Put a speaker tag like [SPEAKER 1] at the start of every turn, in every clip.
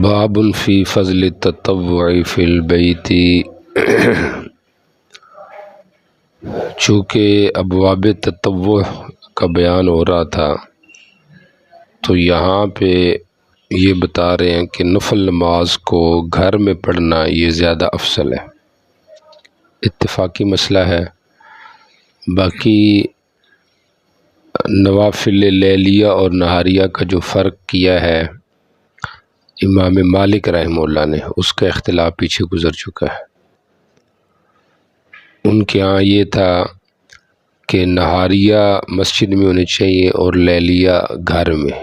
[SPEAKER 1] باب فی فضل التطوع فی البیت۔ چونکہ ابواب تطوع کا بیان ہو رہا تھا تو یہاں پہ یہ بتا رہے ہیں کہ نفل نماز کو گھر میں پڑھنا یہ زیادہ افضل ہے، اتفاقی مسئلہ ہے۔ باقی نوافل لیلیہ اور نہاریہ کا جو فرق کیا ہے امام مالک رحمہ اللہ نے، اس کا اختلاف پیچھے گزر چکا ہے۔ ان کے ہاں یہ تھا کہ نہاریہ مسجد میں ہونی چاہیے اور لیلیہ گھر میں،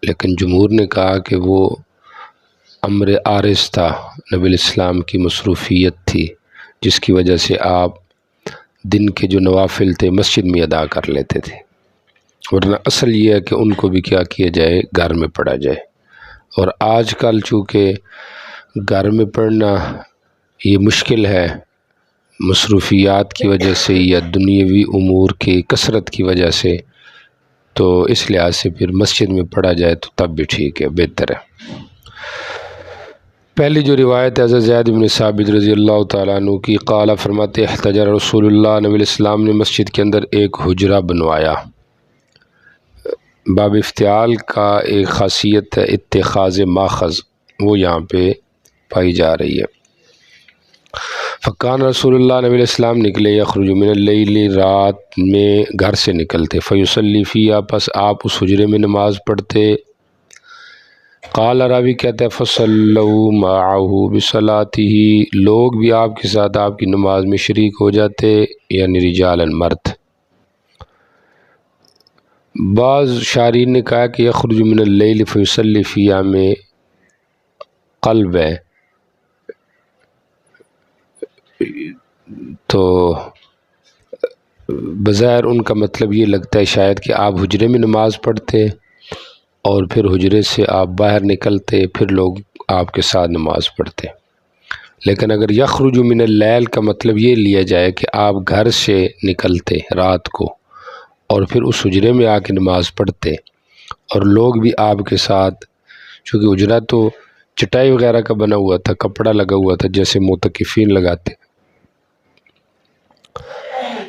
[SPEAKER 1] لیکن جمہور نے کہا کہ وہ امر عارض تھا، نبی الاسلام کی مصروفیت تھی جس کی وجہ سے آپ دن کے جو نوافل تھے مسجد میں ادا کر لیتے تھے، ورنہ اصل یہ ہے کہ ان کو بھی کیا کیا جائے، گھر میں پڑھا جائے۔ اور آج کل چونکہ گھر میں پڑھنا یہ مشکل ہے مصروفیات کی وجہ سے یا دنیاوی امور کی کثرت کی وجہ سے، تو اس لحاظ سے پھر مسجد میں پڑھا جائے تو تب بھی ٹھیک ہے، بہتر ہے۔ پہلی جو روایت ہے حضرت زید بن ثابت رضی اللہ تعالیٰ عنہ کی، قال فرماتے احتجر رسول اللہ، نبی الاسلام نے مسجد کے اندر ایک حجرہ بنوایا۔ باب افتعال کا ایک خاصیت ہے اتخاذ ماخذ، وہ یہاں پہ پائی جا رہی ہے۔ فکان رسول اللہ، نبی الاسلام نکلے، یخرج من اللیل، رات میں گھر سے نکلتے، فیصلی فیہا، پس آپ اس حجرے میں نماز پڑھتے۔ قال راوی کہتا ہے فصلوا معه بصلاته، لوگ بھی آپ کے ساتھ آپ کی نماز میں شریک ہو جاتے، یعنی رجالا مرد۔ بعض شارحین نے کہا کہ یخرج من اللیل فیصلی فیہا میں قلب ہے، تو بظاہر ان کا مطلب یہ لگتا ہے شاید کہ آپ حجرے میں نماز پڑھتے اور پھر حجرے سے آپ باہر نکلتے، پھر لوگ آپ کے ساتھ نماز پڑھتے۔ لیکن اگر یخرج من اللیل کا مطلب یہ لیا جائے کہ آپ گھر سے نکلتے رات کو اور پھر اس حجرے میں آ کے نماز پڑھتے اور لوگ بھی آپ کے ساتھ، چونکہ حجرہ تو چٹائی وغیرہ کا بنا ہوا تھا، کپڑا لگا ہوا تھا جیسے معتکفین لگاتے،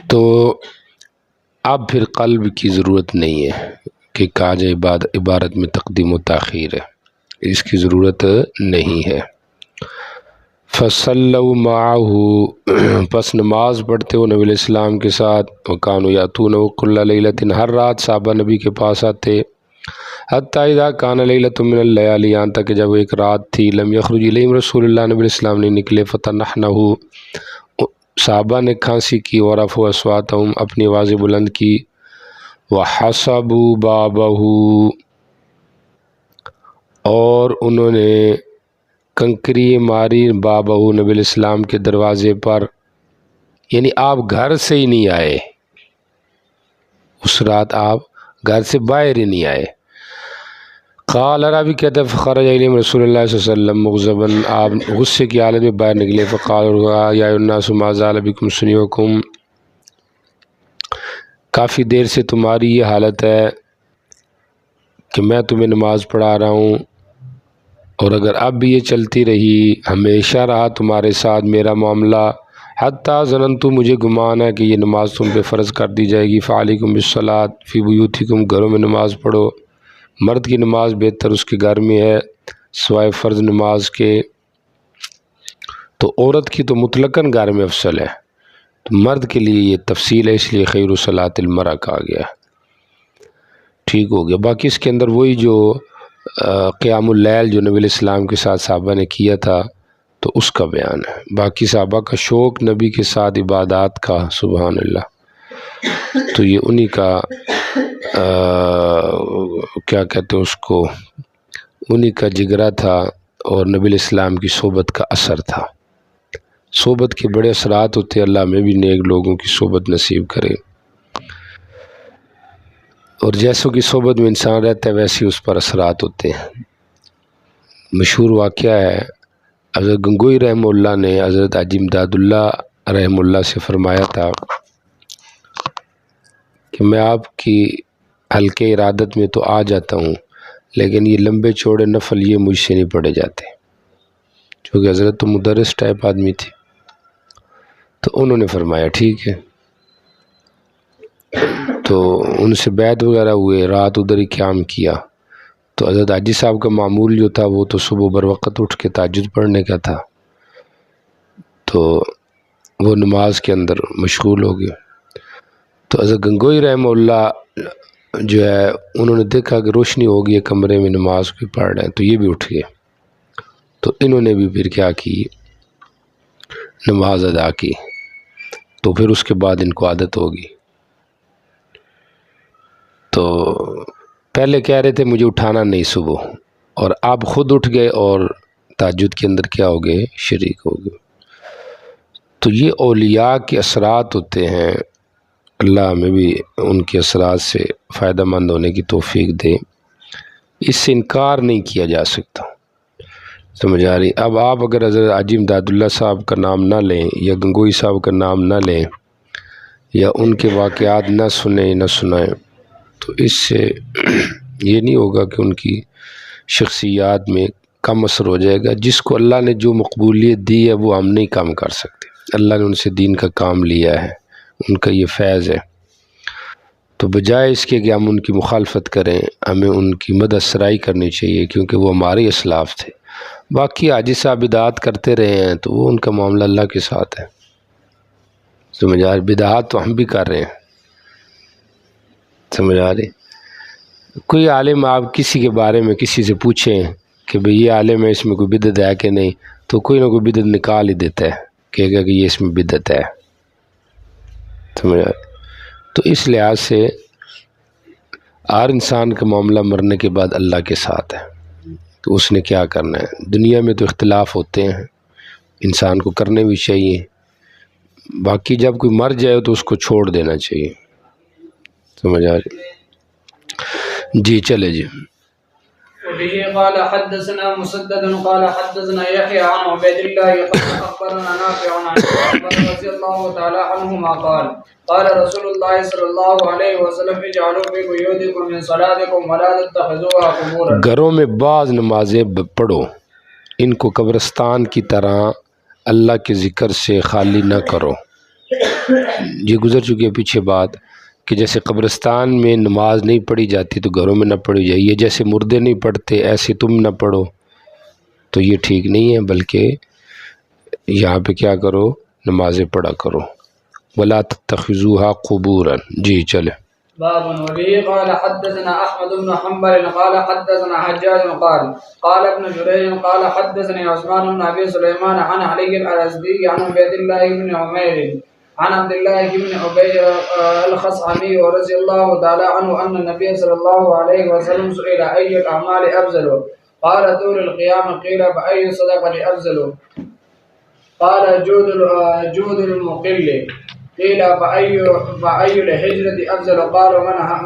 [SPEAKER 1] تو اب پھر قلب کی ضرورت نہیں ہے کہ کہا جائے عبارت میں تقدیم و تاخیر ہے، اس کی ضرورت نہیں ہے۔ فصلوا معه، پس نماز پڑھتے ہو نبی علیہ السلام کے ساتھ، وکانوا یاتون کل لیلۃ، ہر رات صحابہ نبی کے پاس آتے، حتی اذا کان لیلۃ من اللیالی، یہاں تک کہ جب ایک رات تھی، لم یخرج الیہم رسول اللہ، نبی علیہ السلام نے نکلے، فتنحنہ، صحابہ نے کھانسی کی، ورفعوا اصواتہم، اپنی آوازیں بلند کی، وحسبوا بابہ، اور انہوں نے کنکری ماری بابہ، نبی علیہ السلام کے دروازے پر، یعنی آپ گھر سے ہی نہیں آئے، اس رات آپ گھر سے باہر ہی نہیں آئے۔ قال راوی کہتے ہیں فخرج الیہم رسول اللہ صلی اللہ علیہ وسلم مغضبا، آپ غصے کی حالت میں باہر نکلے، فقال یا ایھا الناس ما زال بکم صنیعکم، کافی دیر سے تمہاری یہ حالت ہے کہ میں تمہیں نماز پڑھا رہا ہوں، اور اگر اب بھی یہ چلتی رہی، ہمیشہ رہا تمہارے ساتھ میرا معاملہ، حتیٰ ظننت، مجھے گمان ہے کہ یہ نماز تم پہ فرض کر دی جائے گی، فعلیکم بالصلاۃ فی بیوتکم، گھروں میں نماز پڑھو، مرد کی نماز بہتر اس کے گھر میں ہے سوائے فرض نماز کے، تو عورت کی تو مطلقاً گھر میں افضل ہے، تو مرد کے لیے یہ تفصیل ہے، اس لیے خیر صلاۃ المرأہ کہا گیا، ٹھیک ہو گیا۔ باقی اس کے اندر وہی جو قیام اللیل جو نبی علیہ السلام کے ساتھ صحابہ نے کیا تھا تو اس کا بیان ہے۔ باقی صحابہ کا شوق نبی کے ساتھ عبادات کا، سبحان اللہ، تو یہ انہی کا کیا کہتے ہیں اس کو، انہی کا جگرہ تھا، اور نبی علیہ السلام کی صحبت کا اثر تھا۔ صحبت کے بڑے اثرات ہوتے ہیں، اللہ ہمیں بھی نیک لوگوں کی صحبت نصیب کرے، اور جیسوں کی صحبت میں انسان رہتا ہے ویسے اس پر اثرات ہوتے ہیں۔ مشہور واقعہ ہے، حضرت گنگوئی رحمہ اللہ نے حضرت حاجی امداد اللہ رحمہ اللہ سے فرمایا تھا کہ میں آپ کی حلقے ارادت میں تو آ جاتا ہوں، لیکن یہ لمبے چوڑے نفل یہ مجھ سے نہیں پڑھے جاتے، چونکہ حضرت تو مدرس ٹائپ آدمی تھے۔ تو انہوں نے فرمایا ٹھیک ہے، تو ان سے بیعت وغیرہ ہوئے، رات ادھر ہی قیام کیا۔ تو حضرت حاجی صاحب کا معمول جو تھا وہ تو صبح بر وقت اٹھ کے تہجد پڑھنے کا تھا، تو وہ نماز کے اندر مشغول ہو گئے۔ تو حضرت گنگوئی رحمہ اللہ جو ہے انہوں نے دیکھا کہ روشنی ہو گئی ہے کمرے میں، نماز بھی پڑھ رہے ہیں، تو یہ بھی اٹھ گئے۔ تو انہوں نے بھی پھر کیا کی، نماز ادا کی۔ تو پھر اس کے بعد ان کو عادت ہوگی۔ تو پہلے کہہ رہے تھے مجھے اٹھانا نہیں صبح، اور آپ خود اٹھ گئے اور تہجد کے اندر کیا ہو گئے، شریک ہو گئے۔ تو یہ اولیاء کے اثرات ہوتے ہیں، اللہ ہمیں بھی ان کے اثرات سے فائدہ مند ہونے کی توفیق دے، اس سے انکار نہیں کیا جا سکتا، سمجھ آ رہی۔ اب آپ اگر حضرت حاجی امداد اللہ صاحب کا نام نہ لیں یا گنگوئی صاحب کا نام نہ لیں یا ان کے واقعات نہ سنیں نہ سنائیں، تو اس سے یہ نہیں ہوگا کہ ان کی شخصیات میں کم اثر ہو جائے گا۔ جس کو اللہ نے جو مقبولیت دی ہے وہ ہم نہیں کام کر سکتے، اللہ نے ان سے دین کا کام لیا ہے، ان کا یہ فیض ہے۔ تو بجائے اس کے کہ ہم ان کی مخالفت کریں، ہمیں ان کی مدح سرائی کرنی چاہیے، کیونکہ وہ ہمارے اسلاف تھے۔ باقی حاجی صاحب بدعات کرتے رہے ہیں تو وہ ان کا معاملہ اللہ کے ساتھ ہے، سمجھ آ رہی۔ بدعات تو ہم بھی کر رہے ہیں، سمجھ آ رہی۔ کوئی عالم آپ کسی کے بارے میں کسی سے پوچھیں کہ بھئی یہ عالم ہے، اس میں کوئی بدعت ہے کہ نہیں، تو کوئی نہ کوئی بدعت نکال ہی دیتا ہے، کہے گا کہ یہ اس میں بدعت ہے، سمجھ آ رہی۔ تو اس لحاظ سے ہر انسان کا معاملہ مرنے کے بعد اللہ کے ساتھ ہے، تو اس نے کیا کرنا ہے۔ دنیا میں تو اختلاف ہوتے ہیں، انسان کو کرنے بھی چاہیے، باقی جب کوئی مر جائے تو اس کو چھوڑ دینا چاہیے، سمجھ آ رہی۔ جی چلے جی۔
[SPEAKER 2] وبه قال حدثنا مسدد قال حدثنا يحيى عن عبيد الله قال اخبرنا نافع عن عمر رضي الله تعالى عنهما قال قال رسول الله صلى الله عليه وسلم اجعلوا في بيوتكم من صلاتكم ولا تتخذوها قبورا۔
[SPEAKER 1] گھروں میں بعض نمازیں پڑھو، ان کو قبرستان کی طرح اللہ کے ذکر سے خالی نہ کرو۔ یہ گزر چکی ہے پیچھے بات کہ جیسے قبرستان میں نماز نہیں پڑھی جاتی تو گھروں میں نہ پڑھی جائے، یہ جیسے مردے نہیں پڑھتے ایسے تم نہ پڑھو، تو یہ ٹھیک نہیں ہے، بلکہ یہاں پہ کیا کرو، نمازیں پڑھا کرو۔ ولا تتخذوها قبورا۔ جی چلے۔
[SPEAKER 2] باب وبه قال حدثنا احمد بن حنبل قال حدثنا حجاج قال قال ابن جريج قال حدثني عثمان بن ابي سليمان عن علي الازدي عن عبيد الله بن عمير عن عبد الله بن ابي الخصعمي رضي الله تعالى عنه ان النبي صلى الله عليه وسلم سئل اي الاعمال افضل قال طول القيام قيل فاي الصدقه افضل قال جود المقل قيل فأي الهجرة أفضل قال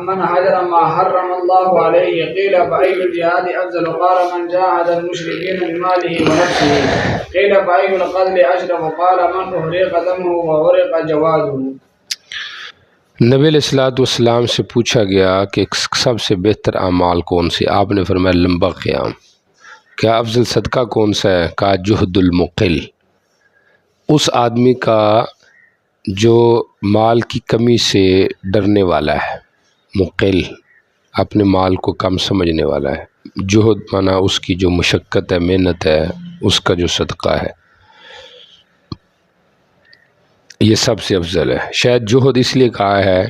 [SPEAKER 2] من هجر ما حرم الله عليه قيل فأي الجهاد أفضل قال من جاهد المشركين بماله ونفسه قيل فأي القتل أشرف قال من أحرق دمه وغرق جواده۔
[SPEAKER 1] نبی علیہ الصلوۃ والسلام سے پوچھا گیا کہ سب سے بہتر اعمال کون سے؟ آپ نے فرمایا لمبا قیام۔ کیا افضل صدقہ کون سا ہے؟ کہا جہد المقل، اس آدمی کا جو مال کی کمی سے ڈرنے والا ہے، مقل اپنے مال کو کم سمجھنے والا ہے، جہد مانا اس کی جو مشقت ہے، محنت ہے، اس کا جو صدقہ ہے، یہ سب سے افضل ہے۔ شاید جہد اس لیے کہا ہے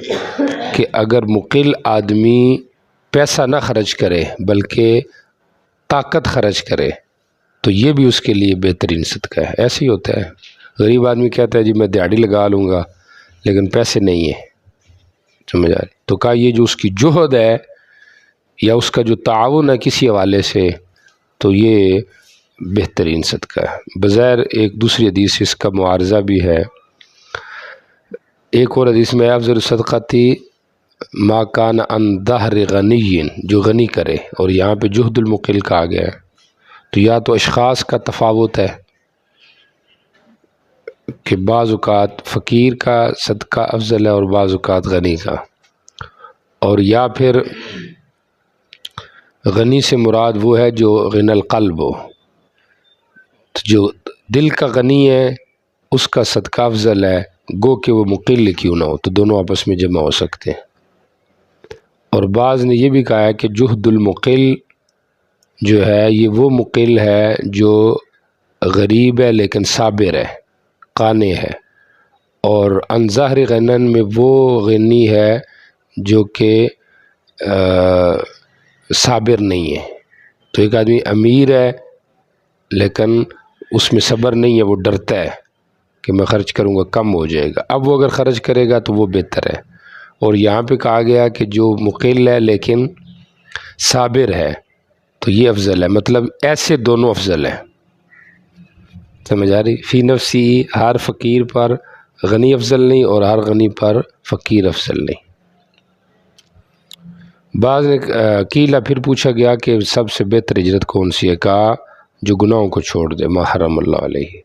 [SPEAKER 1] کہ اگر مقل آدمی پیسہ نہ خرچ کرے بلکہ طاقت خرچ کرے تو یہ بھی اس کے لیے بہترین صدقہ ہے۔ ایسے ہی ہوتا ہے، غریب آدمی کہتا ہے جی میں دیہڑی لگا لوں گا لیکن پیسے نہیں ہیں، سمجھ آ رہی۔ تو کہا یہ جو اس کی جہد ہے یا اس کا جو تعاون ہے کسی حوالے سے، تو یہ بہترین صدقہ ہے۔ بظاہر ایک دوسری حدیث اس کا معارضہ بھی ہے، ایک اور حدیث میں افضل صدقہ تھی ما کان عن ظہر غنی، جو غنی کرے، اور یہاں پہ جہد المقل کہا گیا ہے۔ تو یا تو اشخاص کا تفاوت ہے کہ بعض اوقات فقیر کا صدقہ افضل ہے اور بعض اوقات غنی کا، اور یا پھر غنی سے مراد وہ ہے جو غنی القلب ہو، جو دل کا غنی ہے اس کا صدقہ افضل ہے، گو کہ وہ مقل کیوں نہ ہو، تو دونوں آپس میں جمع ہو سکتے ہیں۔ اور بعض نے یہ بھی کہا ہے کہ جہد المقل جو ہے یہ وہ مقل ہے جو غریب ہے لیکن صابر ہے، قانع ہے، اور عن ظاہر غنن میں وہ غنی ہے جو کہ صابر نہیں ہے۔ تو ایک آدمی امیر ہے لیکن اس میں صبر نہیں ہے، وہ ڈرتا ہے کہ میں خرچ کروں گا کم ہو جائے گا، اب وہ اگر خرچ کرے گا تو وہ بہتر ہے۔ اور یہاں پہ کہا گیا کہ جو مقل ہے لیکن صابر ہے تو یہ افضل ہے، مطلب ایسے دونوں افضل ہیں، سمجھ آ رہی؟ فی نفسی، ہر فقیر پر غنی افضل نہیں اور ہر غنی پر فقیر افضل نہیں۔ بعض نے قیلا، پھر پوچھا گیا کہ سب سے بہتر ہجرت کون سی ہے؟ کہا جو گناہوں کو چھوڑ دے، ما حرم اللہ علیہ۔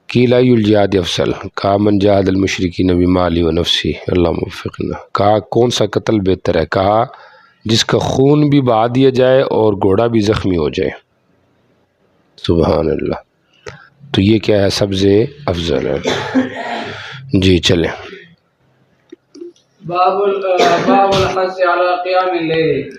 [SPEAKER 1] قیل ای الجہاد افضل؟ کہا من جاہد المشرکین بمالی و نفسی، اللہ موفقنا۔ کہا کون سا قتل بہتر ہے؟ کہا جس کا خون بھی بہا دیا جائے اور گھوڑا بھی زخمی ہو جائے۔ سبحان اللہ، تو یہ کیا ہے؟ سب سے افضل ہے۔ جی چلیں۔
[SPEAKER 2] باب الحث على قيام الليل.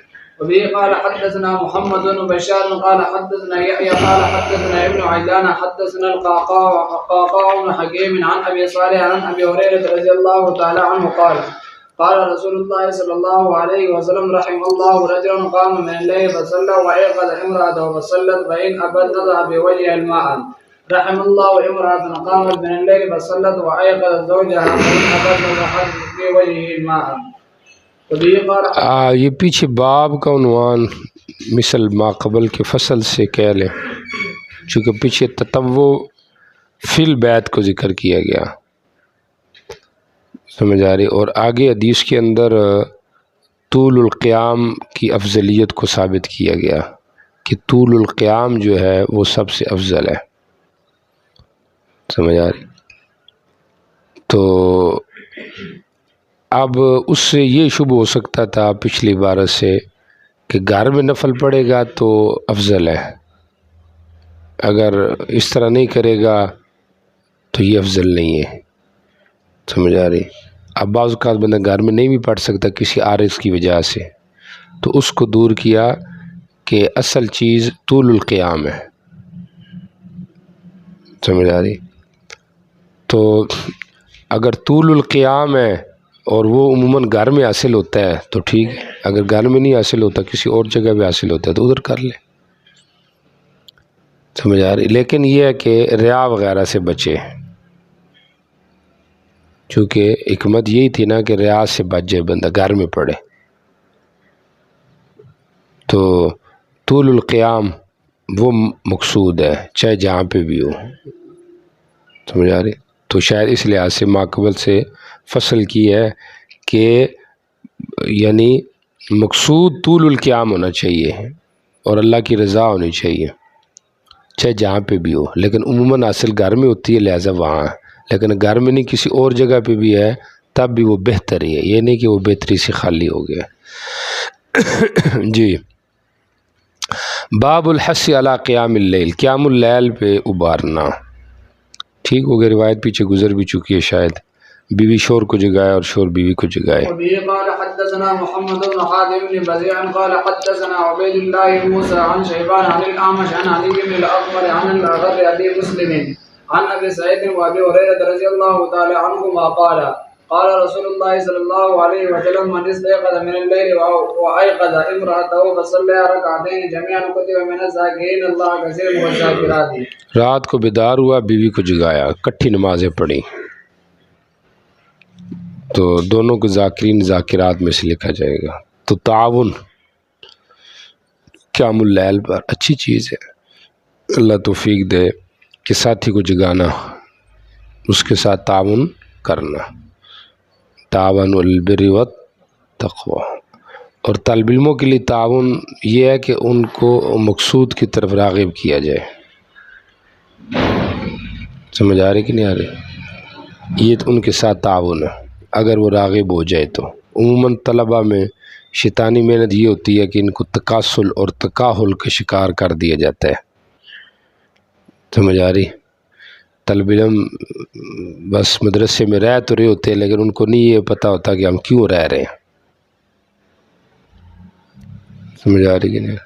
[SPEAKER 2] وبه قال حدثنا محمد بن بشار قال حدثنا يحيى قال حدثنا ابن عجلان حدثنا القعقاع بن حكيم عن ابي صالح عن ابي هريره رضي الله تعالى عنه قال قال رسول الله صلى الله عليه وسلم رحم الله رجلا قام من الليل فصلى وايقظ امراته فصلت فان ابت نضح بوجهها الماء. رحم الله امرأة قامت من الليل فصلت وايقظت زوجها فان ابت نضحت بوجهه الماء.
[SPEAKER 1] یہ پیچھے باب کا عنوان مثل ما قبل کے فصل سے کہہ لیں، چونکہ پیچھے تطوع فی البیت کو ذکر کیا گیا، سمجھ آ رہی؟ اور آگے حدیث کے اندر طول القیام کی افضلیت کو ثابت کیا گیا کہ طول القیام جو ہے وہ سب سے افضل ہے، سمجھ آ رہی؟ تو اب اس سے یہ شبہ ہو سکتا تھا پچھلی عبارت سے کہ گھر میں نفل پڑے گا تو افضل ہے، اگر اس طرح نہیں کرے گا تو یہ افضل نہیں ہے، سمجھ آ رہی؟ اب بعض اوقات بندہ گھر میں نہیں بھی پڑھ سکتا کسی عارض کی وجہ سے، تو اس کو دور کیا کہ اصل چیز طول القیام ہے، سمجھ آ رہی؟ تو اگر طول القیام ہے اور وہ عموماً گھر میں حاصل ہوتا ہے تو ٹھیک ہے، اگر گھر میں نہیں حاصل ہوتا کسی اور جگہ پہ حاصل ہوتا ہے تو ادھر کر لے، سمجھ آ رہی؟ لیکن یہ ہے کہ ریا وغیرہ سے بچے، چونکہ حکمت یہی تھی نا کہ ریا سے بچ جائے بندہ، گھر میں پڑھے۔ تو طول القیام وہ مقصود ہے چاہے جہاں پہ بھی ہو، سمجھ آ رہی؟ تو شاید اس لحاظ سے ماقبل سے فصل کی ہے کہ یعنی مقصود طول القیام ہونا چاہیے اور اللہ کی رضا ہونی چاہیے چاہے جہاں پہ بھی ہو، لیکن عموماً حاصل گھر میں ہوتی ہے لہٰذا وہاں، لیکن گھر میں نہیں کسی اور جگہ پہ بھی ہے تب بھی وہ بہتر ہی ہے، یہ نہیں کہ وہ بہتری سے خالی ہو گیا۔ جی، باب الحث علی قیام اللیل، قیام اللیل پہ ابھارنا، ٹھیک ہو گیا، روایت پیچھے گزر بھی چکی ہے، شاید بیوی شور کو جگائے اور شور بیوی کو جگائے۔
[SPEAKER 2] وبه قال حدثنا محمد بن حاتم بن بزيع قال حدثنا عبيد الله بن موسى عن شيبان عن الأعمش عن علي بن الأقمر عن الأغر أبي مسلم عن أبي سعيد وأبي هريرة رضي الله تعالى عنهما قال قال رسول الله صلى الله عليه وسلم من استيقظ من الليل وأيقظ امرأته فصلى ركعتين جميعا كتب من الذاكرين الله كثيرا والذاكرات۔
[SPEAKER 1] رات کو بیدار ہوا، بیوی کو جگایا، کٹھی نمازیں پڑھی تو دونوں کو ذاکرین ذاکرات میں سے لکھا جائے گا۔ تو تعاون قیام اللیل پر اچھی چیز ہے، اللہ توفیق دے کہ ساتھی کو جگانا، اس کے ساتھ تعاون کرنا، تعاون البر والتقوی۔ اور طالب علموں کے لیے تعاون یہ ہے کہ ان کو مقصود کی طرف راغب کیا جائے، سمجھ آ رہی کہ نہیں آ رہی؟ یہ ان کے ساتھ تعاون ہے اگر وہ راغب ہو جائے تو۔ عموماً طلبہ میں شیطانی محنت یہ ہوتی ہے کہ ان کو تکاسل اور تکاہل کا شکار کر دیا جاتا ہے. سمجھ آ رہی؟ طالب علم بس مدرسے میں رہ تو رہے ہوتے ہیں لیکن ان کو نہیں یہ پتہ ہوتا کہ ہم کیوں رہ رہے ہیں. سمجھ آ رہی کہ نہیں؟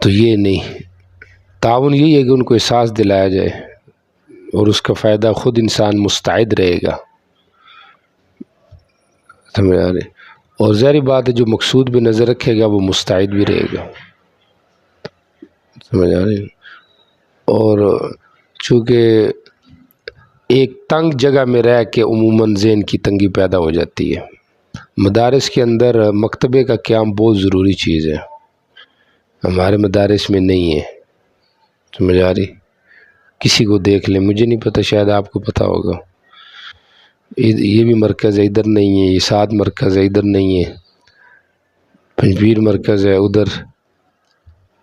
[SPEAKER 1] تو یہ نہیں، تعاون یہی ہے کہ ان کو احساس دلایا جائے اور اس کا فائدہ خود انسان مستعد رہے گا. سمجھ آ رہے؟ اور ظاہری بات ہے جو مقصود بھی نظر رکھے گا وہ مستعد بھی رہے گا. سمجھ آ رہی؟ اور چونکہ ایک تنگ جگہ میں رہ کے عموماً ذہن کی تنگی پیدا ہو جاتی ہے. مدارس کے اندر مکتبے کا قیام بہت ضروری چیز ہے، ہمارے مدارس میں نہیں ہے. سمجھ آ رہی؟ کسی کو دیکھ لیں، مجھے نہیں پتہ، شاید آپ کو پتہ ہوگا. یہ بھی مرکز ہے، ادھر نہیں ہے. یہ 7 مرکز ہے، ادھر نہیں ہے. پنجبیر مرکز ہے، ادھر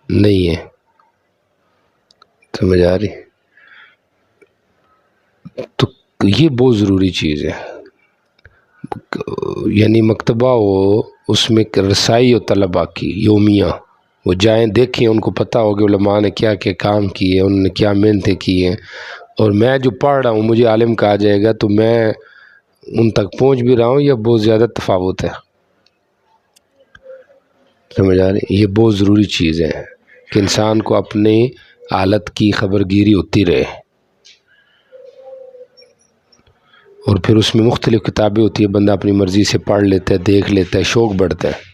[SPEAKER 1] نہیں ہے. سمجھ آ رہی؟ تو یہ بہت ضروری چیز ہے، یعنی مکتبہ ہو اس میں رسائی ہو طلباء کی یومیہ، وہ جائیں دیکھیں، ان کو پتہ ہو کہ علماء نے کیا کیا کام کیے، انہوں نے کیا محنتیں کی ہیں. اور میں جو پڑھ رہا ہوں مجھے عالم کہا جائے گا تو میں ان تک پہنچ بھی رہا ہوں یا بہت زیادہ تفاوت ہے. سمجھ آ رہی؟ یہ بہت ضروری چیز ہے کہ انسان کو اپنی حالت کی خبرگیری ہوتی رہے. اور پھر اس میں مختلف کتابیں ہوتی ہے، بندہ اپنی مرضی سے پڑھ لیتا ہے، دیکھ لیتا ہے، شوق بڑھتا ہے.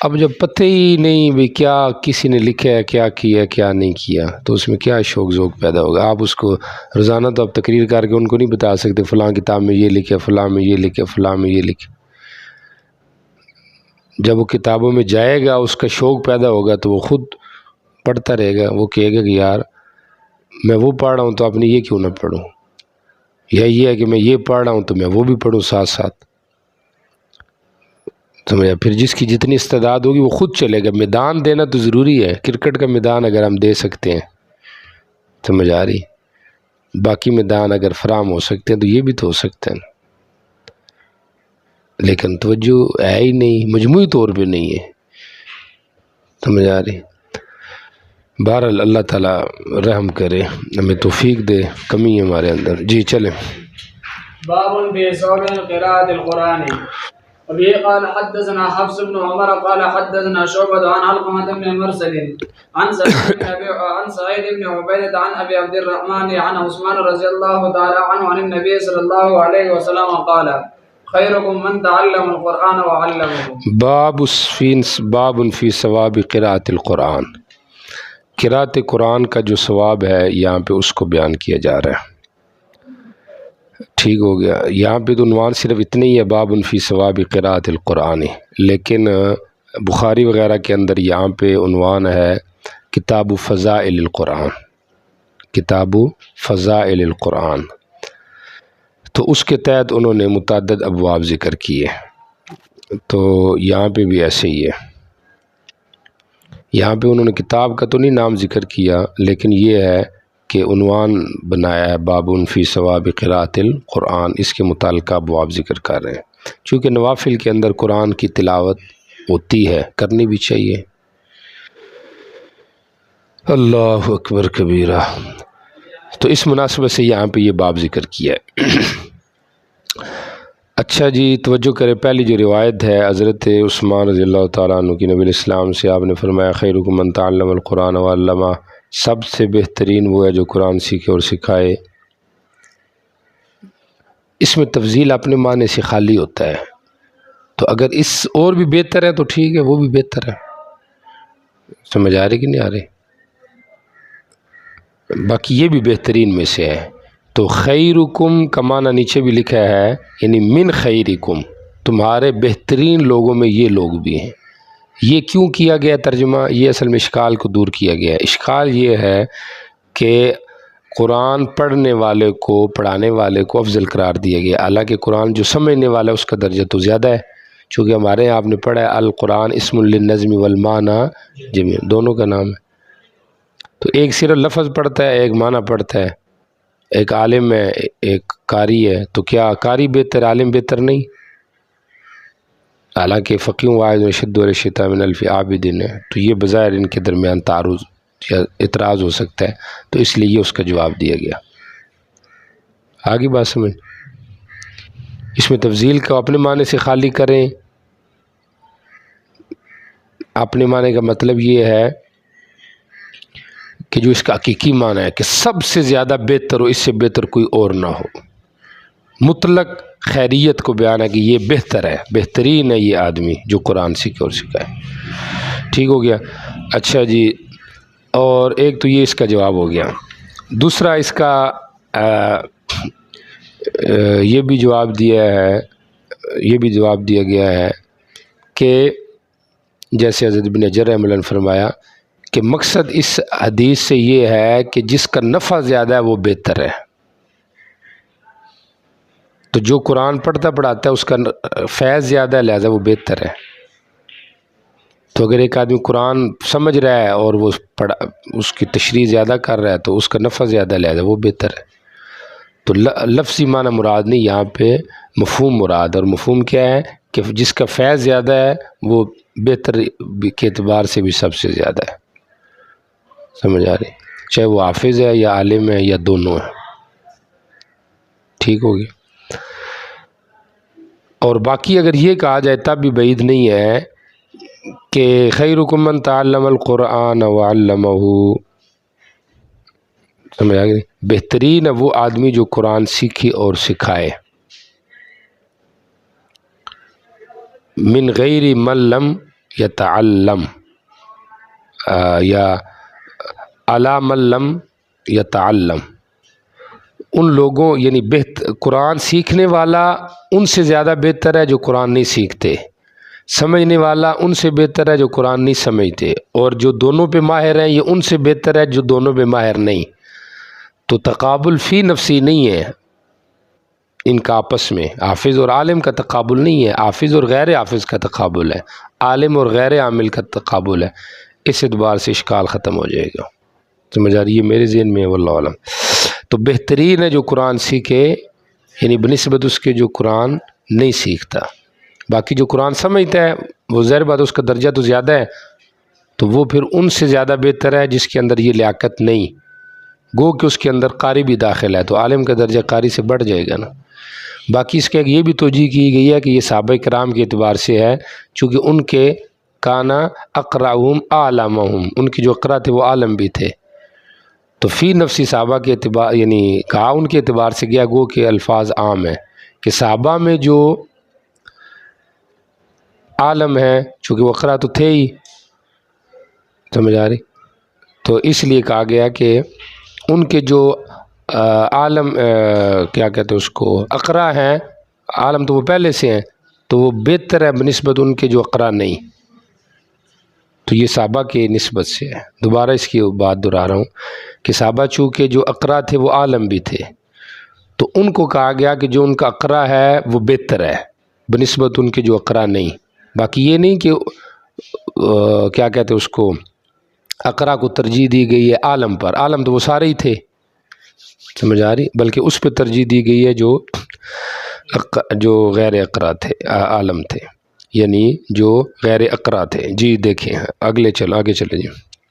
[SPEAKER 1] اب جب پتہ ہی نہیں بھی کیا کسی نے لکھا ہے، کیا کیا کیا نہیں کیا، تو اس میں کیا شوق ذوق پیدا ہوگا. آپ اس کو روزانہ تو آپ تقریر کر کے ان کو نہیں بتا سکتے فلاں کتاب میں یہ لکھے، فلاں میں یہ لکھے، فلاں میں یہ لکھے. جب وہ کتابوں میں جائے گا اس کا شوق پیدا ہوگا تو وہ خود پڑھتا رہے گا. وہ کہے گا کہ یار میں وہ پڑھ رہا ہوں تو اپنے یہ کیوں نہ پڑھوں، یا یہ ہے کہ میں یہ پڑھ رہا ہوں تو میں وہ بھی پڑھوں ساتھ ساتھ. سمجھا؟ پھر جس کی جتنی استعداد ہوگی وہ خود چلے گا. میدان دینا تو ضروری ہے، کرکٹ کا میدان اگر ہم دے سکتے ہیں، سمجھ آ رہی، باقی میدان اگر فراہم ہو سکتے ہیں تو یہ بھی تو ہو سکتے ہیں. لیکن توجہ ہے ہی نہیں، مجموعی طور پہ نہیں ہے. سمجھ آ رہی؟ بہرحال اللہ تعالیٰ رحم کرے، ہمیں توفیق دے، کمی ہے ہمارے اندر. جی چلیں.
[SPEAKER 2] باب في صوم قراءة القرآن. وبه قال حدثنا حفص بن عمر قال حدثنا شعبة عن علقمة بن مرسل عن سعيد بن عبيدة عن أبي عبد الرحمن عن عثمان رضي الله تعالى عنه عن النبي صلى الله عليه وسلم قال خيركم من تعلم القرآن وعلمه.
[SPEAKER 1] باب فی ثواب قراءۃ القرآن. قراءت قرآن کا جو ثواب ہے یہاں پہ اس کو بیان کیا جا رہا ہے. ٹھیک ہو گیا. یہاں پہ تو عنوان صرف اتنے ہی ہے، باب فی ثواب قراءۃ القرآن، لیکن بخاری وغیرہ کے اندر یہاں پہ عنوان ہے کتاب فضائل القرآن. کتاب فضائل القرآن، تو اس کے تحت انہوں نے متعدد ابواب ذکر کیے. تو یہاں پہ بھی ایسے ہی ہے. یہاں پہ انہوں نے کتاب کا تو نہیں نام ذکر کیا، لیکن یہ ہے کہ عنوان بنایا ہے باب فی ثواب قراءۃ القرآن. اس کے متعلقہ ابواب ذکر کر رہے ہیں. چونکہ نوافل کے اندر قرآن کی تلاوت ہوتی ہے، کرنی بھی چاہیے. اللہ اکبر کبیرہ. تو اس مناسبت سے یہاں پہ یہ باب ذکر کیا ہے. اچھا جی توجہ کرے، پہلی جو روایت ہے حضرت عثمان رضی اللہ تعالیٰ عنہ کی، نبی الاسلام سے آپ نے فرمایا خیرکم من تعلم القرآن وعلمہ، سب سے بہترین وہ ہے جو قرآن سیکھے اور سکھائے. اس میں تفضیل اپنے معنی سے خالی ہوتا ہے، تو اگر اس اور بھی بہتر ہے تو ٹھیک ہے، وہ بھی بہتر ہے. سمجھ آ رہی کہ نہیں آ رہی؟ باقی یہ بھی بہترین میں سے ہے. تو خیرکم کا معنی نیچے بھی لکھا ہے، یعنی من خیرکم، تمہارے بہترین لوگوں میں یہ لوگ بھی ہیں. یہ کیوں کیا گیا ترجمہ؟ یہ اصل میں اشکال کو دور کیا گیا ہے. اشکال یہ ہے کہ قرآن پڑھنے والے کو، پڑھانے والے کو افضل قرار دیا گیا، حالانکہ قرآن جو سمجھنے والا ہے اس کا درجہ تو زیادہ ہے. چونکہ ہمارے یہاں آپ نے پڑھا ہے القرآن اسم للنظم والمعنی جميع، دونوں کا نام ہے. تو ایک صرف لفظ پڑھتا ہے، ایک معنی پڑھتا ہے. ایک عالم ہے، ایک قاری ہے. تو کیا قاری بہتر، عالم بہتر نہیں؟ حالانکہ فقیہ واحد شد الشتاء من الف عابدین ہے، تو یہ بظاہر ان کے درمیان تعارض یا اعتراض ہو سکتا ہے، تو اس لیے یہ اس کا جواب دیا گیا۔ آگے بات سمجھ، اس میں تفضیل کو اپنے معنی سے خالی کریں۔ اپنے معنی کا مطلب یہ ہے کہ جو اس کا حقیقی معنی ہے کہ سب سے زیادہ بہتر ہو، اس سے بہتر کوئی اور نہ ہو، مطلق خیریت کو بیان ہے کہ یہ بہتر ہے، بہترین ہے یہ آدمی جو قرآن سیکھے اور سکھائے۔ ٹھیک ہو گیا؟ اچھا جی، اور ایک تو یہ اس کا جواب ہو گیا۔ دوسرا اس کا یہ بھی جواب دیا گیا ہے کہ جیسے حضرت ابن حجر رحمہ اللہ نے فرمایا کہ مقصد اس حدیث سے یہ ہے کہ جس کا نفع زیادہ ہے وہ بہتر ہے۔ تو جو قرآن پڑھاتا ہے اس کا فیض زیادہ ہے، لہذا وہ بہتر ہے۔ تو اگر ایک آدمی قرآن سمجھ رہا ہے اور وہ اس کی تشریح زیادہ کر رہا ہے تو اس کا نفع زیادہ ہے، لہذا وہ بہتر ہے۔ تو لفظی معنی مراد نہیں، یہاں پہ مفہوم مراد، اور مفہوم کیا ہے کہ جس کا فیض زیادہ ہے وہ بہتر کے اعتبار سے بھی سب سے زیادہ ہے۔ سمجھ آ رہی؟ چاہے وہ حافظ ہے یا عالم ہے یا دونوں ہیں۔ ٹھیک ہوگی؟ اور باقی اگر یہ کہا جائے تب بھی بعید نہیں ہے کہ خیرکم من تعلم القرآن وعلمہ، سمجھ آ گئی؟ بہترین ہے وہ آدمی جو قرآن سیکھے اور سکھائے۔ من غیر من لم یتعلم یا علی من لم یتعلم، ان لوگوں یعنی قرآن سیکھنے والا ان سے زیادہ بہتر ہے جو قرآن نہیں سیکھتے، سمجھنے والا ان سے بہتر ہے جو قرآن نہیں سمجھتے، اور جو دونوں پہ ماہر ہیں یہ ان سے بہتر ہے جو دونوں پہ ماہر نہیں۔ تو تقابل فی نفسی نہیں ہے ان کا آپس میں، حافظ اور عالم کا تقابل نہیں ہے، حافظ اور غیر حافظ کا تقابل ہے، عالم اور غیر عامل کا تقابل ہے۔ اس اعتبار سے اشکال ختم ہو جائے گا۔ سمجھ آ رہی ہے؟ میرے ذہن میں ہے، واللہ عالم۔ تو بہترین ہے جو قرآن سیکھے، یعنی بنسبت اس کے جو قرآن نہیں سیکھتا۔ باقی جو قرآن سمجھتا ہے وہ ظاہر بات اس کا درجہ تو زیادہ ہے، تو وہ پھر ان سے زیادہ بہتر ہے جس کے اندر یہ لیاقت نہیں، گو کہ اس کے اندر قاری بھی داخل ہے، تو عالم کا درجہ قاری سے بڑھ جائے گا نا۔ باقی اس کے یہ بھی توجیہ کی گئی ہے کہ یہ صحابہ کرام کے اعتبار سے ہے، چونکہ ان کے کانا اقرأہم اعلمہم، ان کی جو اقرا تھے وہ عالم بھی تھے، تو فی نفسی صحابہ کے اعتبار یعنی کہا ان کے اعتبار سے گیا، گو کہ الفاظ عام ہیں کہ صحابہ میں جو عالم ہے چونکہ وہ اقرا تو تھے ہی، سمجھ آ رہی؟ تو اس لیے کہا گیا کہ ان کے جو عالم کیا کہتے ہیں اس کو اقرا ہیں، عالم تو وہ پہلے سے ہیں، تو وہ بہتر ہے بنسبت ان کے جو اقرا نہیں۔ تو یہ صحابہ کے نسبت سے ہے۔ دوبارہ اس کی بات دہرا رہا ہوں کہ صحابہ چونکہ جو اقرا تھے وہ عالم بھی تھے، تو ان کو کہا گیا کہ جو ان کا اقرا ہے وہ بہتر ہے بنسبت ان کے جو اقرا نہیں۔ باقی یہ نہیں کہ کیا کہتے ہیں اس کو اقرا کو ترجیح دی گئی ہے عالم پر، عالم تو وہ سارے ہی تھے، سمجھ آ رہی؟ بلکہ اس پہ ترجیح دی گئی ہے جو غیر اقرا تھے، عالم تھے، یعنی جو غیر اقرا تھے۔ جی دیکھیں آگے چلے جی۔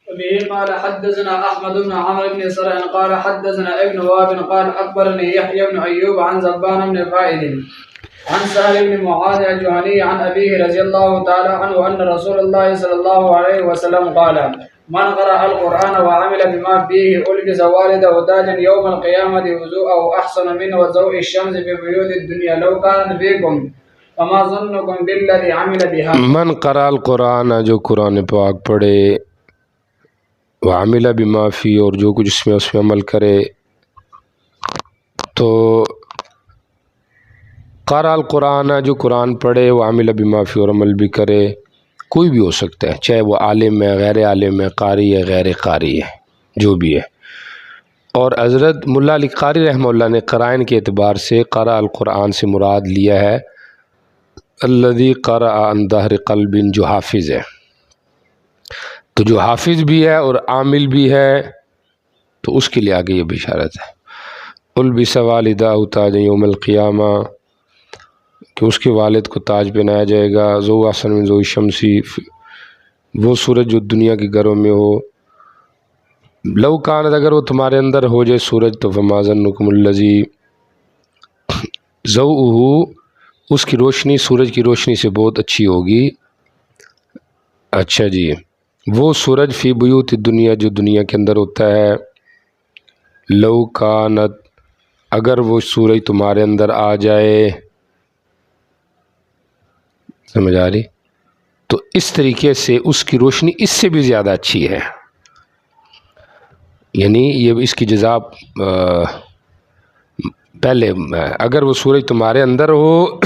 [SPEAKER 2] وبه قال حدثنا احمد بن عمرو بن سرح قال حدثنا ابن وهب قال اخبرني يحيى بن ايوب عن زبان بن فائد عن سهل بن معاذ الجهني عن ابيه رضي الله تعالى عنه ان رسول الله صلى الله عليه وسلم قال من قرأ القرآن وعمل بما فيه ألبس والده تاجا يوم القيامة وضوءه أحسن من وضوء الشمس في بيوت الدنيا لو كان فيكم فما ظنكم بالذي عمل بها۔
[SPEAKER 1] من قرأ القرآن، جو قرآن پاک پڑھے، وعمل بما فيه، اور جو کچھ اس میں عمل کرے، تو قرأ القرآن جو قرآن پڑھے، وعمل بما فيه اور عمل بھی کرے، کوئی بھی ہو سکتا ہے، چاہے وہ عالم ہے، غیر عالم ہے، قاری ہے، غیر قاری ہے، جو بھی ہے۔ اور حضرت ملا علی قاری رحمہ اللہ نے قرائن کے اعتبار سے قرأ القرآن سے مراد لیا ہے الذی قرأ عن ظہر قلب، جو حافظ ہے۔ تو جو حافظ بھی ہے اور عامل بھی ہے تو اس کے لیے آگے یہ بشارت ہے۔ البس والدہ تاج یوم القیامہ، کہ اس کے والد کو تاج پہنایا جائے گا. ذو احسن من ضوء الشمسی، وہ سورج جو دنیا کے گھروں میں ہو. لو کانت، اگر وہ تمہارے اندر ہو جائے سورج، تو فما ظنکم الذی ضوءہ، اس کی روشنی سورج کی روشنی سے بہت اچھی ہوگی. اچھا جی، وہ سورج فی بیوت الدنیا، جو دنیا کے اندر ہوتا ہے. لو کانت، اگر وہ سورج تمہارے اندر آ جائے، سمجھ آ رہی، تو اس طریقے سے اس کی روشنی اس سے بھی زیادہ اچھی ہے. یعنی یہ اس کی جزا پہلے، اگر وہ سورج تمہارے اندر ہو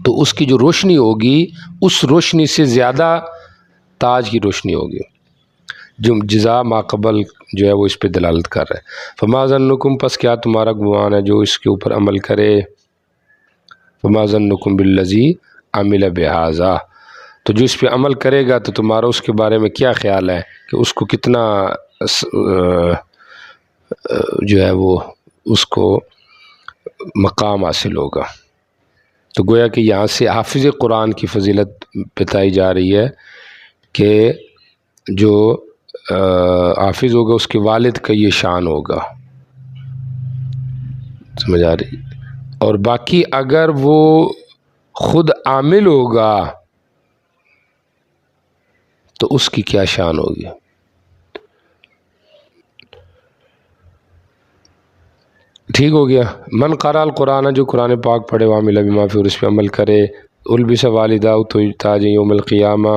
[SPEAKER 1] تو اس کی جو روشنی ہوگی اس روشنی سے زیادہ تاج کی روشنی ہوگی. جو جزا ماقبل جو ہے وہ اس پہ دلالت کر رہا ہے. فما ظنکم، پس کیا تمہارا گمان ہے جو اس کے اوپر عمل کرے. فما ظنکم بالذی عمل بہذا، تو جو اس پہ عمل کرے گا تو تمہارا اس کے بارے میں کیا خیال ہے کہ اس کو کتنا جو ہے وہ اس کو مقام حاصل ہوگا. تو گویا کہ یہاں سے حافظ قرآن کی فضیلت بتائی جا رہی ہے کہ جو حافظ ہوگا اس کے والد کا یہ شان ہوگا. سمجھ آ رہی. اور باقی اگر وہ خود عامل ہوگا تو اس کی کیا شان ہوگی. ٹھیک ہو گیا. من قرأ القرآن، جو قرآن پاک پڑھے، وعمل بما فیہ، اور اس پہ عمل کرے. البس والداہ تاج یوم القیامہ،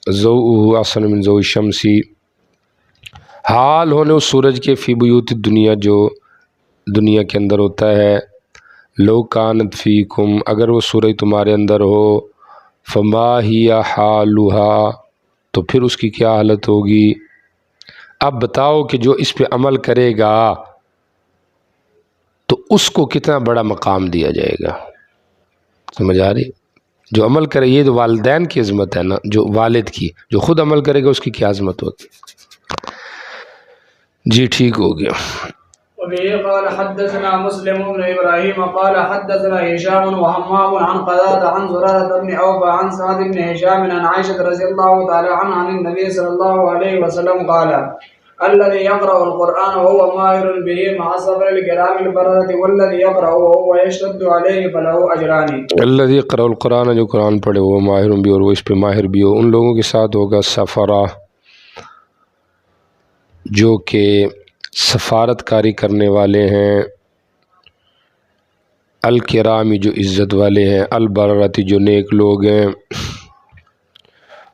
[SPEAKER 1] ضوءہ احسن من ضوء الشمس، حال ہونے اس سورج کے، فی بیوت الدنیا، جو دنیا کے اندر ہوتا ہے. لو کانت فیکم، اگر وہ سورج تمہارے اندر ہو. فما ہی حالہا، تو پھر اس کی کیا حالت ہوگی. اب بتاؤ کہ جو اس پہ عمل کرے گا تو اس کو کتنا بڑا مقام دیا جائے گا. سمجھ آ رہی. جو عمل کرے، یہ تو والدین کی عظمت ہے نا، جو والد کی. جو خود عمل کرے گا اس کی کیا عظمت ہوگی. جی ٹھیک ہو گیا.
[SPEAKER 2] وبه قال حدثنا مسلم بن ابراهيم قال حدثنا هشام وحمام عن قتادة عن زرارة بن عوف عن سعد بن هشام عن عائشة رضي الله تعالى عنها عن النبي صلى الله عليه وسلم قال الذي يقرأ القرآن وهو ماهر به مع الصبر الكرام البررة والذي يقرأ وهو يشتد عليه فله أجران.
[SPEAKER 1] الذي يقرأ القرآن، جو قرآن پڑھے وہ ماہر بھی، اور وہ اس پہ ماہر بھی ہو، ان لوگوں کے ساتھ ہوگا سفرہ، جو کہ سفارت کاری کرنے والے ہیں. الکرامی، جو عزت والے ہیں. البررتی، جو نیک لوگ ہیں.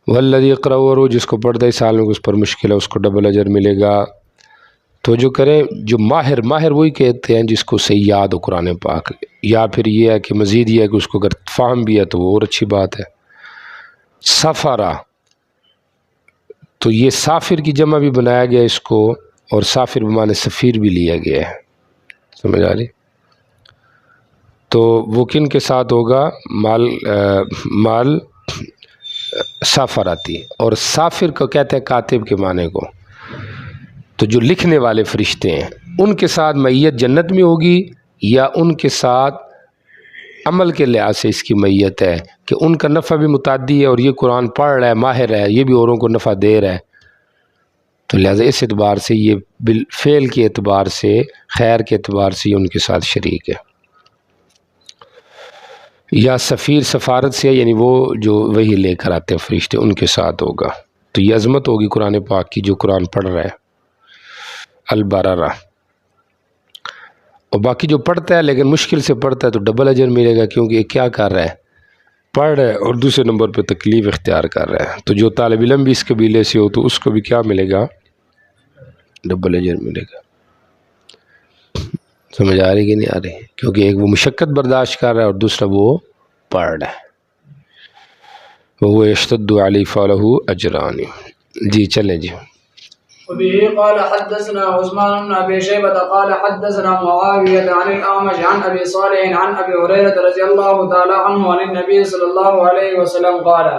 [SPEAKER 1] والذی یقرأ، اور وہ جس کو پڑھتا ہے اس حال میں اس پر مشکل ہے، اس کو ڈبل اجر ملے گا. تو جو کریں، جو ماہر وہی کہتے ہیں جس کو صحیح یاد ہو قرآن پاک، یا پھر یہ ہے کہ مزید یہ ہے کہ اس کو اگر فہم بھی ہے تو وہ اور اچھی بات ہے. سفرہ، تو یہ سافر کی جمع بھی بنایا گیا اس کو، اور سافر بمانے سفیر بھی لیا گیا ہے. سمجھ آ رہی. تو وہ کن کے ساتھ ہوگا. مال سافر آتی، اور سافر کو کہتے ہیں کاتب کے معنی کو. تو جو لکھنے والے فرشتے ہیں ان کے ساتھ معیت جنت میں ہوگی، یا ان کے ساتھ عمل کے لحاظ سے اس کی معیت ہے کہ ان کا نفع بھی متعدی ہے، اور یہ قرآن پڑھ رہا ہے، ماہر ہے، یہ بھی اوروں کو نفع دے رہا ہے. تو لہٰذا اس اعتبار سے یہ بالفعل کے اعتبار سے، خیر کے اعتبار سے یہ ان کے ساتھ شریک ہے. یا سفیر سفارت سے، یعنی وہ جو وہی لے کر آتے ہیں فرشتے، ان کے ساتھ ہوگا. تو یہ عظمت ہوگی قرآن پاک کی جو قرآن پڑھ رہا ہے. البررہ. اور باقی جو پڑھتا ہے لیکن مشکل سے پڑھتا ہے تو ڈبل اجر ملے گا، کیونکہ یہ کیا کر رہا ہے، پڑھ رہا ہے، اور دوسرے نمبر پہ تکلیف اختیار کر رہا ہے. تو جو طالب علم بھی اس قبیلے سے ہو تو اس کو بھی کیا ملے گا، ڈبل اجر ملے گا. سمجھ آ رہی کہ نہیں آ رہی. کیونکہ ایک وہ مشقت برداشت کر رہا ہے اور دوسرا وہ پڑھ رہا ہے. وہ یشتد علیہ فلہ اجران. جی چلیں جی.
[SPEAKER 2] وبه قال حدثنا عثمان بن ابي شيبه قال حدثنا معاويه عن الاعمش عن ابي صالح عن ابي هريره رضي الله تعالى عنه عن النبي صلى الله عليه وسلم قال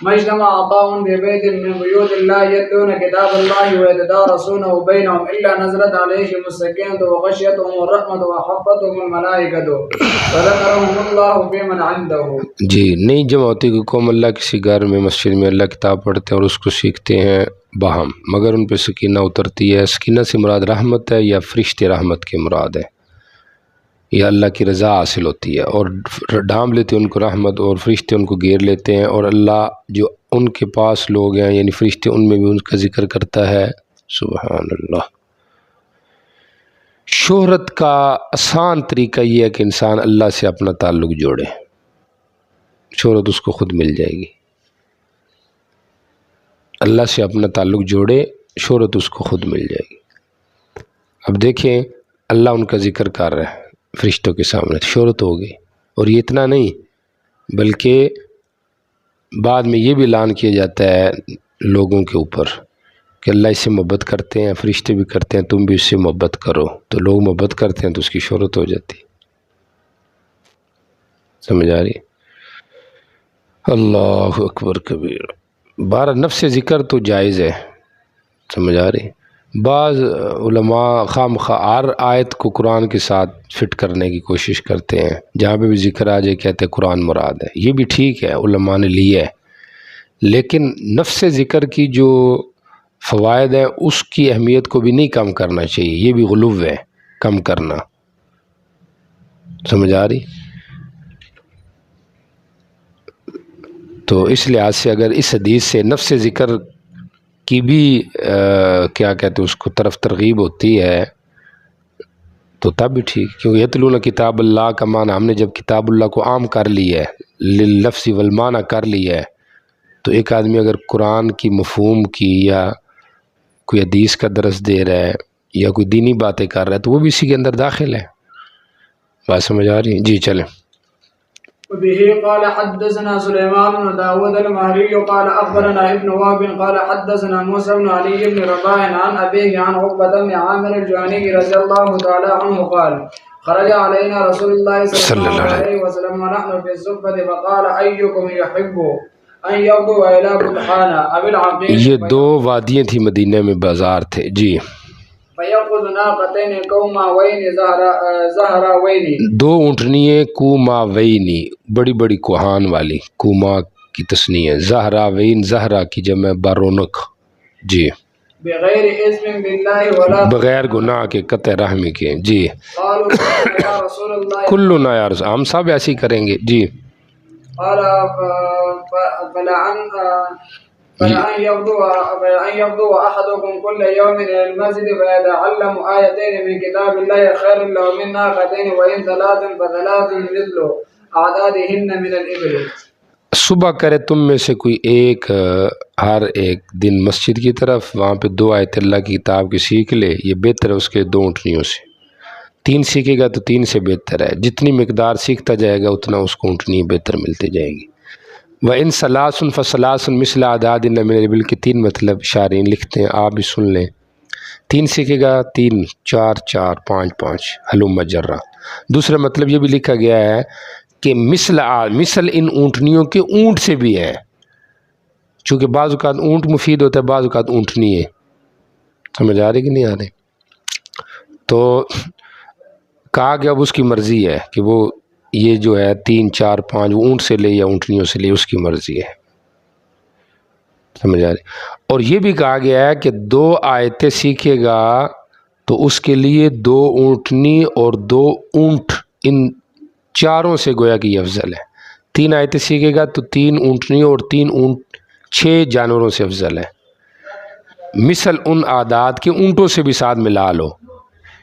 [SPEAKER 2] ما اجتمع قوم ببيت من بيوت الله يتلون كتاب الله ويتدارسونه بينهم الا نزلت عليهم السكينه وغشيتهم الرحمه وحفتهم الملائكه وذكرهم الله في من عنده.
[SPEAKER 1] جی نہیں جمع ہوتی کہ قوم اللہ کسی گھر میں مسجد میں اللہ کتاب پڑھتے ہیں اور اس کو سیکھتے ہیں باہم، مگر ان پہ سکینہ اترتی ہے. سکینہ سے مراد رحمت ہے یا فرشتے رحمت کے مراد ہے، یا اللہ کی رضا حاصل ہوتی ہے، اور ڈھانپ لیتے ہیں ان کو رحمت، اور فرشتے ان کو گھیر لیتے ہیں، اور اللہ جو ان کے پاس لوگ ہیں یعنی فرشتے ان میں بھی ان کا ذکر کرتا ہے. سبحان اللہ. شہرت کا آسان طریقہ یہ ہے کہ انسان اللہ سے اپنا تعلق جوڑے، شہرت اس کو خود مل جائے گی. اللہ سے اپنا تعلق جوڑے، شہرت اس کو خود مل جائے گی. اب دیکھیں اللہ ان کا ذکر کر رہا ہے فرشتوں کے سامنے، شہرت ہو گئی. اور یہ اتنا نہیں بلکہ بعد میں یہ بھی اعلان کیا جاتا ہے لوگوں کے اوپر کہ اللہ اس سے محبت کرتے ہیں، فرشتے بھی کرتے ہیں، تم بھی اس سے محبت کرو. تو لوگ محبت کرتے ہیں تو اس کی شہرت ہو جاتی. سمجھ آ رہی؟ اللہ اکبر کبیر. بارہ نفس ذکر تو جائز ہے، سمجھ آ رہی. بعض علماء خواہ ہر آیت کو قرآن کے ساتھ فٹ کرنے کی کوشش کرتے ہیں، جہاں پہ بھی ذکر آ جائے کہتے ہیں قرآن مراد ہے. یہ بھی ٹھیک ہے، علماء نے لی ہے، لیکن نفس ذکر کی جو فوائد ہیں اس کی اہمیت کو بھی نہیں کم کرنا چاہیے. یہ بھی غلو ہے کم کرنا. سمجھ آ رہی؟ تو اس لحاظ سے اگر اس حدیث سے نفس ذکر کی بھی کیا کہتے ہیں اس کو طرف ترغیب ہوتی ہے تو تب بھی ٹھیک، کیونکہ یتلون کتاب اللہ کا معنی ہم نے جب کتاب اللہ کو عام کر لی ہے، للفظ والمعنی کر لی ہے، تو ایک آدمی اگر قرآن کی مفہوم کی یا کوئی حدیث کا درس دے رہا ہے یا کوئی دینی باتیں کر رہا ہے تو وہ بھی اسی کے اندر داخل ہے. بات سمجھ آ رہی ہے؟ جی چلیں.
[SPEAKER 2] وبه قال حدثنا سليمان بن داود المهري قال أخبرنا ابن وهب قال حدثنا موسى بن علي بن رباح عن أبيه عن عقبة بن عامر الجهني رضي الله تعالى عنه قال خرج علينا رسول الله صلى الله عليه وسلم ونحن في الصحبة فقال أيكم يحب أن يغدو إلى بطحانا أو العقيق.
[SPEAKER 1] یہ دو وادیاں تھی مدینہ میں، بازار تھے. جی.
[SPEAKER 2] فيأخذ ناقتين كوماوين زهراوين،
[SPEAKER 1] دو اونٹنیے کوماوینی، بڑی بڑی کوہان والی. کوما کی تسنیہ ہے، زہراوین زہرا کی جمع برونق. جی.
[SPEAKER 2] بغیر اذن بالله ولا
[SPEAKER 1] بغیر گناہ کے، قطع رحمی کے. جی.
[SPEAKER 2] قالوا يا رسول الله
[SPEAKER 1] کلنا یا رسول، ہم سب ایسی کریں گے. جی.
[SPEAKER 2] قال فلأن يغدو أحدكم كل يوم إلى المسجد فيتعلم آيتين من كتاب الله خير له من ناقتين وإن ثلاث فثلاث مثل أعدادهن من الإبل.
[SPEAKER 1] صبح کرے تم میں سے کوئی ایک ہر ایک دن مسجد کی طرف، وہاں پہ دو آیت اللہ کی کتاب کی سیکھ لے، یہ بہتر ہے اس کے دو اونٹنیوں سے. 3 سیکھے گا تو 3 سے بہتر ہے، جتنی مقدار سیکھتا جائے گا اتنا اس کو اونٹنی بہتر ملتی جائے گی. وَإِن ثَلَاثٌ فَثَلَاثٌ مِثْلَ أَعْدَادِهِنَّ مِنَ الْإِبِلِ کے 3 مطلب شارحین لکھتے ہیں، آپ بھی سن لیں. 3 سیکھے گا 3، 4 4، 5 5 ہلم جرا. دوسرا مطلب یہ بھی لکھا گیا ہے کہ مثل ان اونٹنیوں کے اونٹ سے بھی ہے، چونکہ بعض اوقات اونٹ مفید ہوتا ہے، بعض اوقات اونٹنی ہے. سمجھ آ رہی کہ نہیں آ رہی؟ تو کہا کہ اب اس کی مرضی ہے کہ وہ یہ جو ہے 3 4 5 وہ اونٹ سے لے یا اونٹنیوں سے لے، اس کی مرضی ہے. سمجھ آ رہی؟ اور یہ بھی کہا گیا ہے کہ 2 آیتیں سیکھے گا تو اس کے لیے 2 اونٹنی اور 2 اونٹ، ان چاروں سے گویا کہ یہ افضل ہے. 3 آیتیں سیکھے گا تو 3 اونٹنی اور 3 اونٹ 6 جانوروں سے افضل ہے. مثل ان عادات کے اونٹوں سے بھی ساتھ ملا لو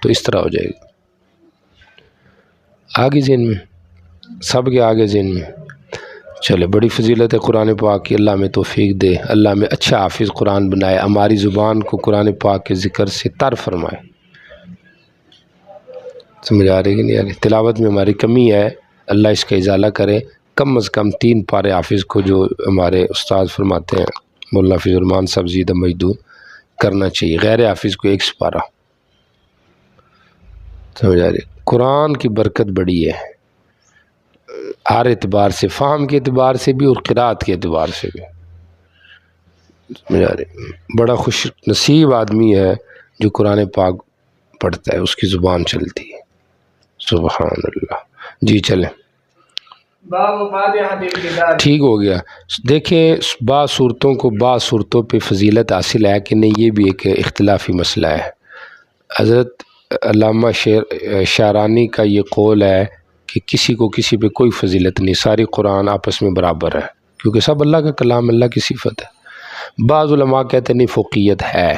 [SPEAKER 1] تو اس طرح ہو جائے گی. آگے ذہن میں سب کے آگے ذہن میں چلے. بڑی فضیلت ہے قرآن پاک کی، اللہ میں توفیق دے، اللہ میں اچھا حافظ قرآن بنائے، ہماری زبان کو قرآن پاک کے ذکر سے تر فرمائے. سمجھ آ رہی کہ نہیں آ رہی؟ تلاوت میں ہماری کمی ہے، اللہ اس کا ازالہ کرے. کم از کم 3 پارے حافظ کو جو ہمارے استاد فرماتے ہیں مولانا فضل الرحمان صاحب زیدہ مجدو، کرنا چاہیے، غیر حافظ کو 1 سپارہ. سمجھ آ رہی؟ قرآن کی برکت بڑی ہے ہر اعتبار سے، فہم کے اعتبار سے بھی اور قرات کے اعتبار سے بھی. سمجھ آ رہی؟ بڑا خوش نصیب آدمی ہے جو قرآن پاک پڑھتا ہے، اس کی زبان چلتی ہے. سبحان اللہ. جی چلیں.
[SPEAKER 2] باب فاتحۃ الکتاب.
[SPEAKER 1] ٹھیک ہو گیا. دیکھیں بعض صورتوں کو بعض صورتوں پہ فضیلت حاصل ہے کہ نہیں، یہ بھی ایک اختلافی مسئلہ ہے. حضرت علامہ شعرانی کا یہ قول ہے کہ کسی کو کسی پہ کوئی فضیلت نہیں، ساری قرآن آپس میں برابر ہے، کیونکہ سب اللہ کا کلام، اللہ کی صفت ہے. بعض علماء کہتے ہیں نہیں، فوقیت ہے.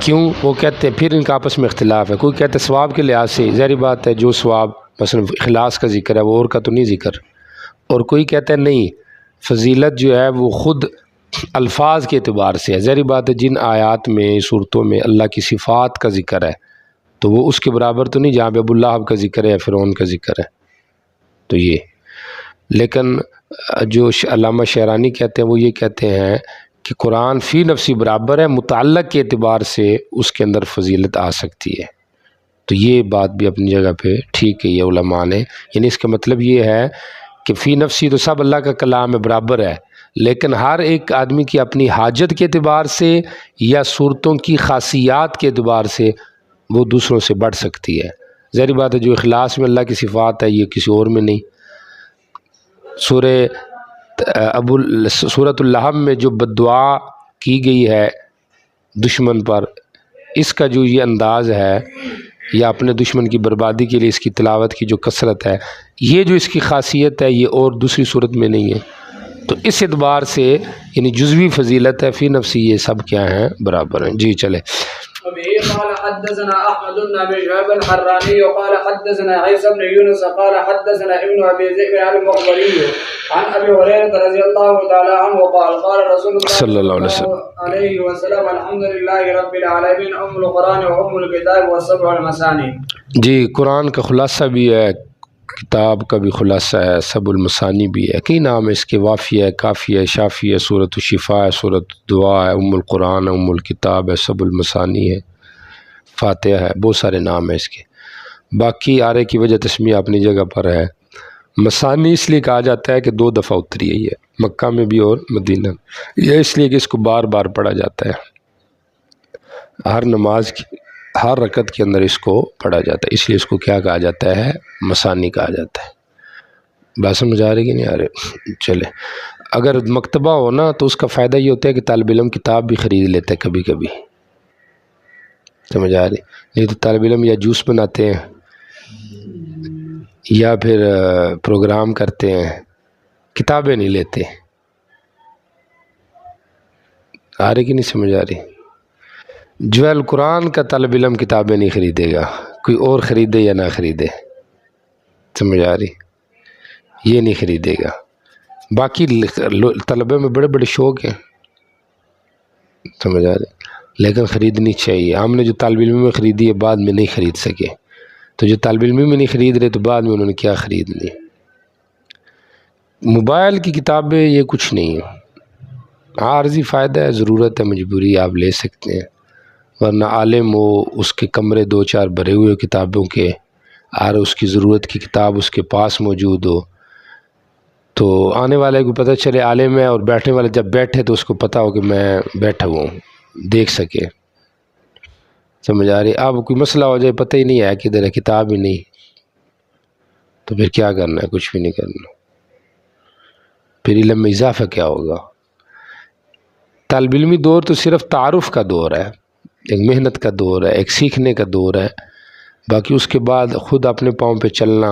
[SPEAKER 1] کیوں؟ وہ کہتے ہیں پھر ان کا آپس میں اختلاف ہے. کوئی کہتے ہیں ثواب کے لحاظ سے، ظاہری بات ہے جو ثواب مثلا اخلاص کا ذکر ہے وہ اور کا تو نہیں ذکر. اور کوئی کہتا ہے نہیں، فضیلت جو ہے وہ خود الفاظ کے اعتبار سے ہے. ظاہری بات ہے جن آیات میں صورتوں میں اللہ کی صفات کا ذکر ہے تو وہ اس کے برابر تو نہیں جہاں پہ ابو لہب کا ذکر ہے یا فرعون کا ذکر ہے. تو یہ لیکن جو علامہ شعرانی کہتے ہیں وہ یہ کہتے ہیں کہ قرآن فی نفسی برابر ہے، متعلق کے اعتبار سے اس کے اندر فضیلت آ سکتی ہے. تو یہ بات بھی اپنی جگہ پہ ٹھیک ہے یہ علماء نے، یعنی اس کا مطلب یہ ہے کہ فی نفسی تو سب اللہ کا کلام ہے، برابر ہے، لیکن ہر ایک آدمی کی اپنی حاجت کے اعتبار سے یا صورتوں کی خاصیات کے اعتبار سے وہ دوسروں سے بڑھ سکتی ہے. ظاہری بات ہے جو اخلاص میں اللہ کی صفات ہے یہ کسی اور میں نہیں. سورۃ اللحم میں جو بد دعا کی گئی ہے دشمن پر، اس کا جو یہ انداز ہے یا اپنے دشمن کی بربادی کے لیے اس کی تلاوت کی جو کثرت ہے، یہ جو اس کی خاصیت ہے یہ اور دوسری صورت میں نہیں ہے. تو اس اعتبار سے یعنی جزوی فضیلت ہے، فی نفسی یہ سب کیا ہیں، برابر ہیں. جی چلے.
[SPEAKER 2] قال حدثنا احمد بن ابي شعيب الحراني قال حدثنا عيسى بن يونس قال حدثنا ابن ابي ذئب المخبري عن ابي هريره رضي الله تعالى عنه قال قال رسول الله
[SPEAKER 1] صلی اللہ
[SPEAKER 2] عليه وسلم الحمد لله رب العالمين ام القران وام الكتاب والسبع المثاني.
[SPEAKER 1] جی قرآن کا خلاصہ بھی ہے، کتاب کا بھی خلاصہ ہے، سب المثانی بھی ہے، کئی نام ہے اس کے، وافیہ ہے، کافیہ ہے، شافیہ ہے، سورۃ الشفاء ہے، سورۃ دعا ہے، ام القرآن ہے، ام الکتاب ہے، سب المثانی ہے، فاتحہ ہے، بہت سارے نام ہیں اس کے. باقی آرے کی وجہ تسمیہ اپنی جگہ پر ہے. مثانی اس لیے کہا جاتا ہے کہ 2 دفعہ اتری ہے یہ، مکہ میں بھی اور مدینہ میں. یہ اس لیے کہ اس کو بار بار پڑھا جاتا ہے، ہر نماز کی ہر رکعت کے اندر اس کو پڑھا جاتا ہے، اس لیے اس کو کیا کہا جاتا ہے، مثانی کہا جاتا ہے. بات سمجھ آ رہی کہ نہیں آ رہی؟ چلے. اگر مکتبہ ہو نا تو اس کا فائدہ یہ ہوتا ہے کہ طالب علم کتاب بھی خرید لیتے ہیں کبھی کبھی. سمجھ آ رہی؟ نہیں تو طالب علم یا جوس بناتے ہیں یا پھر پروگرام کرتے ہیں، کتابیں نہیں لیتے. آ رہی کہ نہیں سمجھ آ رہی؟ جو القرآن کا طالب علم کتابیں نہیں خریدے گا، کوئی اور خریدے یا نہ خریدے. سمجھ آ رہی؟ یہ نہیں خریدے گا. باقی طلبے میں بڑے بڑے شوق ہیں، سمجھ آ رہی، لیکن خریدنی چاہیے. ہم نے جو طالب علم میں خریدی ہے بعد میں نہیں خرید سکے، تو جو طالب علم میں نہیں خرید رہے تو بعد میں انہوں نے کیا خرید لی. موبائل کی کتابیں یہ کچھ نہیں ہے، عارضی فائدہ ہے، ضرورت ہے، مجبوری، آپ لے سکتے ہیں. ورنہ عالم ہو، اس کے کمرے 2-4 بھرے ہوئے کتابوں کے، اور اس کی ضرورت کی کتاب اس کے پاس موجود ہو تو آنے والے کو پتہ چلے عالم ہے، اور بیٹھنے والے جب بیٹھے تو اس کو پتہ ہو کہ میں بیٹھا ہوں، دیکھ سکے. سمجھ آ رہی؟ اب کوئی مسئلہ ہو جائے پتہ ہی نہیں ہے کدھر ہے، کتاب ہی نہیں، تو پھر کیا کرنا ہے؟ کچھ بھی نہیں کرنا. پھر علم میں اضافہ کیا ہوگا؟ طالب علمی دور تو صرف تعارف کا دور ہے، ایک محنت کا دور ہے، ایک سیکھنے کا دور ہے. باقی اس کے بعد خود اپنے پاؤں پہ چلنا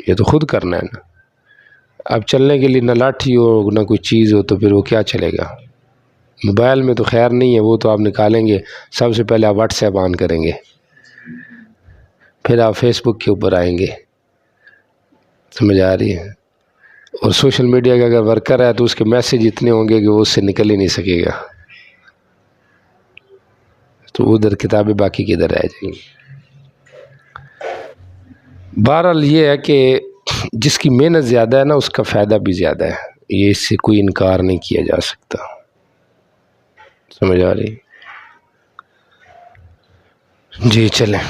[SPEAKER 1] یہ تو خود کرنا ہے نا. اب چلنے کے لیے نہ لاٹھی ہو نہ کوئی چیز ہو تو پھر وہ کیا چلے گا؟ موبائل میں تو خیر نہیں ہے، وہ تو آپ نکالیں گے، سب سے پہلے آپ واٹس ایپ آن کریں گے، پھر آپ فیس بک کے اوپر آئیں گے. سمجھ آ رہی ہے؟ اور سوشل میڈیا کا اگر ورکر ہے تو اس کے میسیج اتنے ہوں گے کہ وہ اس سے نکل ہی نہیں سکے گا، تو ادھر کتابیں باقی کدھر رہ جائیں گی. بہرحال یہ ہے کہ جس کی محنت زیادہ ہے نا اس کا فائدہ بھی زیادہ ہے، یہ اس سے کوئی انکار نہیں کیا جا سکتا. سمجھ آ رہی؟ جی چلیں.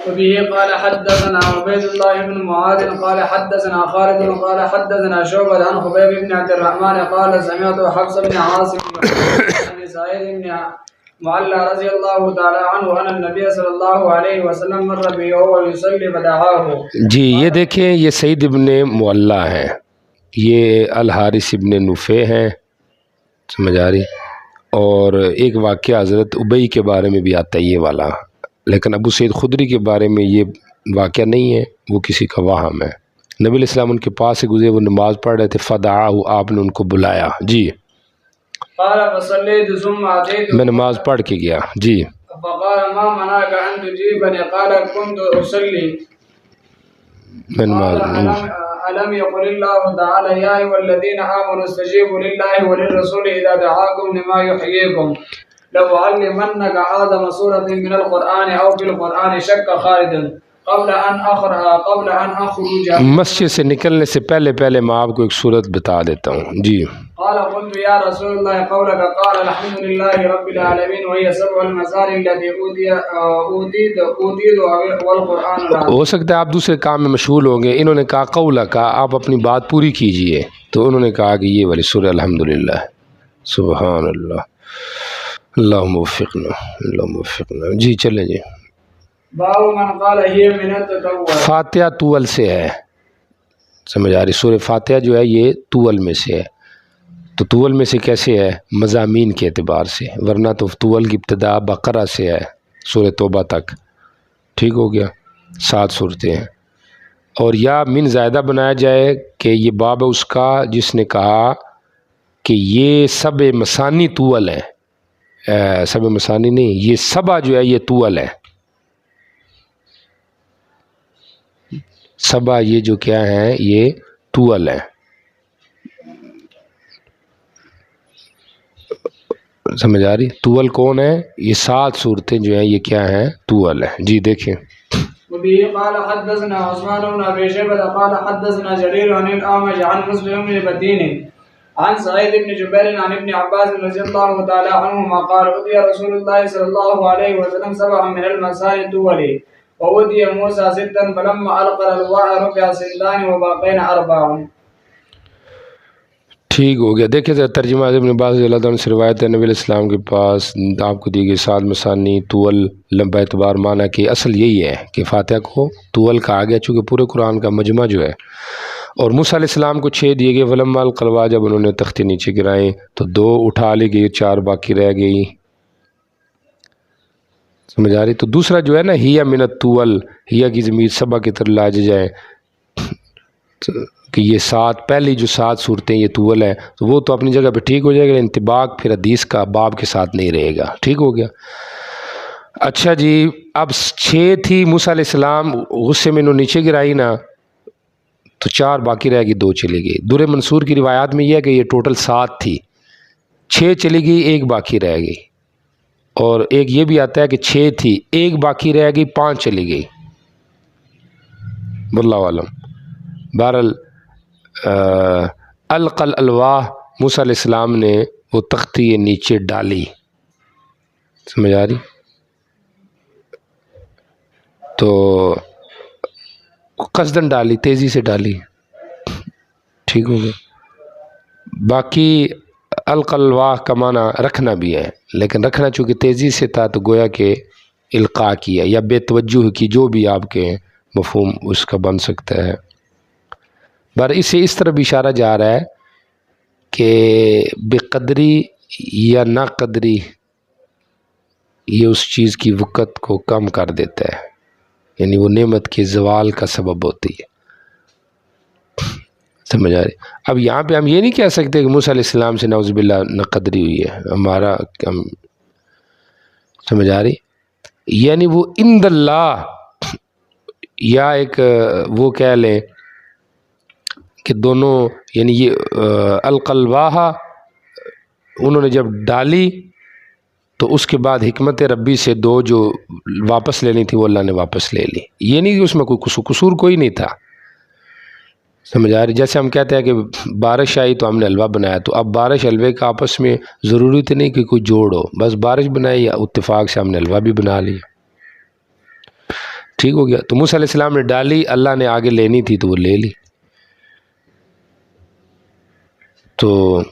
[SPEAKER 2] وبه قال حدثنا عبيد الله بن معاذ قال حدثنا خالد قال حدثنا شعبة عن خبيب بن عبد الرحمن قال سمعت حفص بن عاصم عن سعيد بن معلى رضي الله تعالى عنه أن النبي صلى الله عليه وسلم مر به وهو يصلي فدعاه.
[SPEAKER 1] جی یہ دیکھیں یہ سعید ابن معلّہ ہیں، یہ الحارث ابن نفع ہیں، سمجھ آ رہی؟ اور ایک واقعہ حضرت ابی کے بارے میں بھی آتا ہے یہ والا، لیکن ابو سعید خدری کے بارے میں یہ واقعہ نہیں ہے، وہ کسی کا وہم ہے. نبی علیہ السلام ان کے پاس سے گزرے، وہ نماز پڑھ رہے تھے، فدعاہ، آپ نے ان کو بلایا. جی
[SPEAKER 2] قال فصليت ثم أتيت
[SPEAKER 1] میں نماز پڑھ کے گیا. جی
[SPEAKER 2] فقال ما منعك أن تجيبني قال كنت أصلي.
[SPEAKER 1] میں نماز
[SPEAKER 2] ألم يقل الله تعالى يا أيها الذين آمنوا استجيبوا لله وللرسول إذا دعاكم لما يحييكم لأعلمنك أعظم سورة من القرآن أو في القرآن شك خالد قبل أن أخرج.
[SPEAKER 1] مسجد سے نکلنے سے پہلے میں آپ کو ایک صورت بتا دیتا ہوں. جی
[SPEAKER 2] قال قلت يا رسول الله قولك قال الحمد لله رب العالمين وهي سبع المثاني التي أوتيت والقرآن العظيم.
[SPEAKER 1] ہو سکتا ہے آپ دوسرے کام میں مشغول ہوں گے. انہوں نے کہا قولہ کا، آپ اپنی بات پوری کیجئے، تو انہوں نے کہا کہ یہ والی سورہ الحمدللہ. سبحان اللہ، اللہم وفقنا. جی چلیں جی.
[SPEAKER 2] باب من قال هي من التطور.
[SPEAKER 1] فاتحہ طول سے ہے، سمجھ آ رہی؟ سورہ فاتحہ جو ہے یہ طول میں سے ہے. تو طول میں سے کیسے ہے؟ مضامین کے اعتبار سے، ورنہ تو طول کی ابتدا بقرہ سے ہے سورہ توبہ تک. ٹھیک ہو گیا، 7 صورتیں ہیں. اور یا من زائدہ بنایا جائے کہ یہ باب ہے اس کا جس نے کہا کہ یہ سب مسانی طول ہے. سب مسانی نہیں، یہ سبا جو ہے یہ طول ہے. سبا یہ جو کیا ہے یہ طول ہے. سمجھ آ رہی؟ طول کون ہے؟ یہ 7 صورتیں جو ہیں یہ کیا ہیں؟ طول ہے. جی دیکھیں.
[SPEAKER 2] وبه قال حدثنا عثمان بن ابي شيبه قال حدثنا جرير عن الاعمش عن مسلم بن بدين عن سعيد بن جبير عن ابن عباس رضي الله تعالى عنهما قال أتي رسول الله صلى الله عليه وسلم 7 من المثاني طول وأتي موسى 6 فلما ألقى الألواح رفع سندان وباقين 4.
[SPEAKER 1] ٹھیک ہو گیا. دیکھیں ذرا ترجمہ ابن عباس رضی اللہ عنہ سے روایت ہے، نبی علیہ السلام کے پاس آپ کو دی گئی 7 مثانی طول لمبا اعتبار معنی کہ اصل یہی ہے کہ فاتحہ کو طول کہا گیا چونکہ پورے قرآن کا مجمع جو ہے. اور موسیٰ علیہ السلام کو 6 دیے گئے. فلما القلوا، جب انہوں نے تختی نیچے گرائیں تو 2 اٹھا لی گئی، 4 باقی رہ گئی. سمجھ آ رہی؟ تو دوسرا جو ہے نا ہیا من الطول، ہیا کی ضمیر سبا کی طرح لاج جائے کہ یہ 7 پہلی جو 7 صورتیں یہ طول ہے، تو وہ تو اپنی جگہ پہ ٹھیک ہو جائے گا. انطباق پھر حدیث کا باب کے ساتھ نہیں رہے گا. ٹھیک ہو گیا. اچھا جی، اب 6 تھی، موسیٰ علیہ السلام غصے میں انہوں نیچے گرائی نا تو 4 باقی رہ گئی، 2 چلی گئی. در منصور کی روایات میں یہ ہے کہ یہ ٹوٹل 7 تھی، 6 چلی گئی، 1 باقی رہ گئی. اور ایک یہ بھی آتا ہے کہ 6 تھی، 1 باقی رہ گئی، 5 چلی گئی. واللہ عالم. بہرحال القل الواح، موسیٰ علیہ السلام نے وہ تختی نیچے ڈالی. سمجھ آ رہی؟ تو قصدن ڈالی، تیزی سے ڈالی. ٹھیک ہو گیا. باقی القلواح کا معنی رکھنا بھی ہے، لیکن رکھنا چونکہ تیزی سے تھا تو گویا کہ القاء کیا یا بے توجہ کی، جو بھی آپ کے مفہوم اس کا بن سکتا ہے. بر اسے اس طرح بھی اشارہ جا رہا ہے کہ بے قدری یا نا قدری یہ اس چیز کی وقت کو کم کر دیتا ہے، یعنی وہ نعمت کے زوال کا سبب ہوتی ہے. سمجھ آ رہی؟ اب یہاں پہ ہم یہ نہیں کہہ سکتے کہ موسیٰ علیہ السلام سے نعوذ باللہ ناقدری ہوئی ہے ہمارا. سمجھ آ رہی؟ یعنی وہ عند اللہ، یا ایک وہ کہہ لیں کہ دونوں، یعنی یہ القلواہ انہوں نے جب ڈالی تو اس کے بعد حکمت ربی سے 2 جو واپس لینی تھی وہ اللہ نے واپس لے لی. یہ نہیں کہ اس میں کوئی قصور کوئی نہیں تھا. سمجھ آ رہی؟ جیسے ہم کہتے ہیں کہ بارش آئی تو ہم نے حلوہ بنایا، تو اب بارش حلوے کا آپس میں ضروری تو نہیں کہ کوئی جوڑ ہو، بس بارش بنائی یا اتفاق سے ہم نے حلوہ بھی بنا لیا، ٹھیک ہو گیا۔ تو موسیٰ علیہ السلام نے ڈالی، اللہ نے آگے لینی تھی تو وہ لے لی۔ تو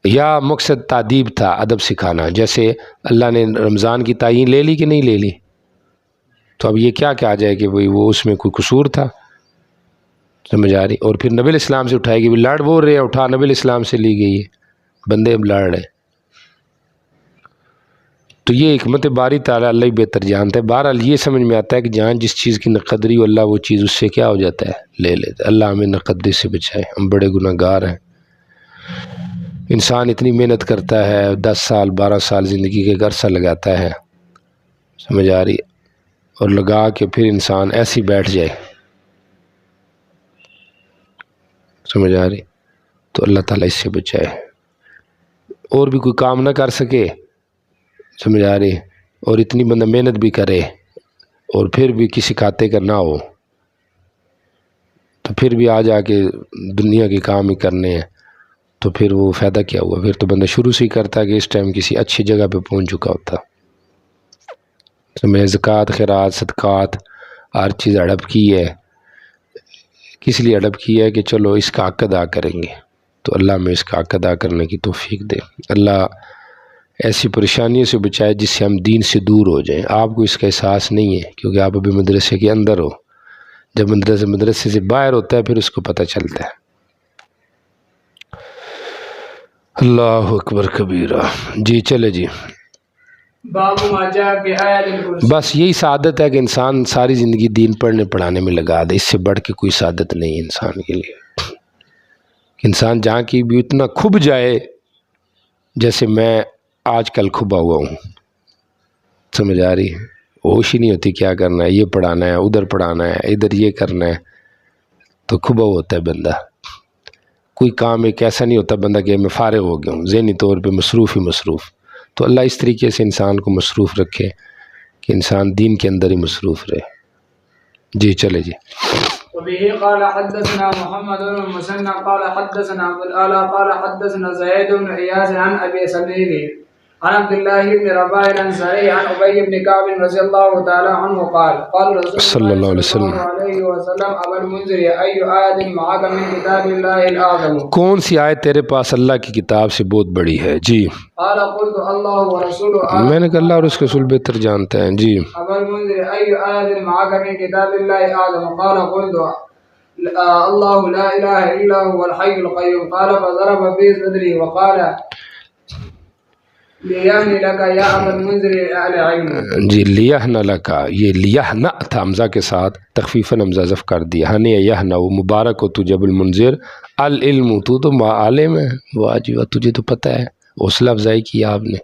[SPEAKER 1] یا مقصد تعدیب تھا، ادب سکھانا، جیسے اللہ نے رمضان کی تعین لے لی کہ نہیں لے لی، تو اب یہ کیا کہا جائے کہ بھئی وہ اس میں کوئی قصور تھا، سمجھ آ رہی؟ اور پھر نبی علیہ السلام سے اٹھائے گی، لڑ وہ رہے اٹھا، نبی علیہ السلام سے لی گئی ہے، بندے اب لڑ رہے۔ تو یہ حکمت باری تعالیٰ اللہ ہی بہتر جانتا ہے۔ بہرحال یہ سمجھ میں آتا ہے کہ جہاں جس چیز کی نقدری ہو، اللہ وہ چیز اس سے کیا ہو جاتا ہے، لے لیتا ہے۔ اللہ ہمیں نقدری سے بچائے، ہم بڑے گناہ گار ہیں۔ انسان اتنی محنت کرتا ہے، 10 سال 12 سال زندگی کے عرصہ لگاتا ہے، سمجھ آ رہی، اور لگا کے پھر انسان ایسی بیٹھ جائے، سمجھ آ رہی، تو اللہ تعالیٰ اس سے بچائے۔ اور بھی کوئی کام نہ کر سکے، سمجھ آ رہی، اور اتنی بندہ محنت بھی کرے اور پھر بھی کسی کھاتے کا نہ ہو، تو پھر بھی آ جا کے دنیا کے کام ہی کرنے ہیں، تو پھر وہ فائدہ کیا ہوا؟ پھر تو بندہ شروع سے ہی کرتا کہ اس ٹائم کسی اچھی جگہ پہ پہنچ چکا ہوتا۔ سمجھ، زکوٰۃ، خیرات، صدقات، ہر چیز ہڑپ کی ہے، کس لیے ہڑپ کی ہے کہ چلو اس کا حق ادا کریں گے، تو اللہ میں اس کا حق ادا کرنے کی توفیق دے۔ اللہ ایسی پریشانیوں سے بچائے جس سے ہم دین سے دور ہو جائیں۔ آپ کو اس کا احساس نہیں ہے کیونکہ آپ ابھی مدرسے کے اندر ہو، جب مدرسے سے باہر ہوتا ہے پھر اس کو پتہ چلتا ہے۔ اللہ اکبر کبیرہ۔ جی چلے جی،
[SPEAKER 2] باب ما جاء فی آیت الکرسی۔
[SPEAKER 1] بس یہی سعادت ہے کہ انسان ساری زندگی دین پڑھنے پڑھانے میں لگا دے، اس سے بڑھ کے کوئی سعادت نہیں ہے انسان کے لیے۔ انسان جہاں کی بھی اتنا کھب جائے، جیسے میں آج کل کھبا ہوا ہوں، سمجھ آ رہی ہے، ہوش ہی نہیں ہوتی کیا کرنا ہے، یہ پڑھانا ہے، ادھر پڑھانا ہے، ادھر یہ کرنا ہے، تو کھبا ہوتا ہے بندہ۔ کوئی کام ایک ایسا نہیں ہوتا بندہ کہ میں فارغ ہو گیا ہوں، ذہنی طور پہ مصروف ہی مصروف۔ تو اللہ اس طریقے سے انسان کو مصروف رکھے کہ انسان دین کے اندر ہی مصروف رہے۔ جی چلے جی۔
[SPEAKER 2] وبه قال حدثنا محمد بن المثنى قال حدثنا عبد الأعلى قال حدثنا زيد بن إياس عن أبي سليم عن عبد الله بن رباح الأنصاري عن أبي بن كعب رضي الله تعالى عنه قال قال رسول
[SPEAKER 1] صلی اللہ علیہ
[SPEAKER 2] الله
[SPEAKER 1] وسلم،
[SPEAKER 2] عليه وسلم أبا المنذر أي آية معك من كتاب الله الأعظم؟
[SPEAKER 1] کون سی آیت تیرے پاس اللہ کی کتاب سے بہت بڑی ہے؟ جی،
[SPEAKER 2] قال قلت الله ورسوله أعلم۔
[SPEAKER 1] میں نے کہا اللہ اور اس کے رسول بہتر جانتے ہیں۔ جی،
[SPEAKER 2] أبا المنذر أي آية معك من كتاب الله الأعظم؟ قال قلت الله لا إله إلا هو الحي القيوم۔ قال فضرب في صدري وقال لیہن لکا یا ابا المنذر اہل علم۔
[SPEAKER 1] جی، لیہن لکا، یہ لیہن تھا، حمزہ کے ساتھ تخفیفاً حمزہ ضف کر دیا، ہنی یہن، وہ مبارک ہو تجھے ابو المنذر، العلم، تو عالم ہے، واجب، تجھے تو پتہ ہے، حوصلہ افزائی کی آپ نے،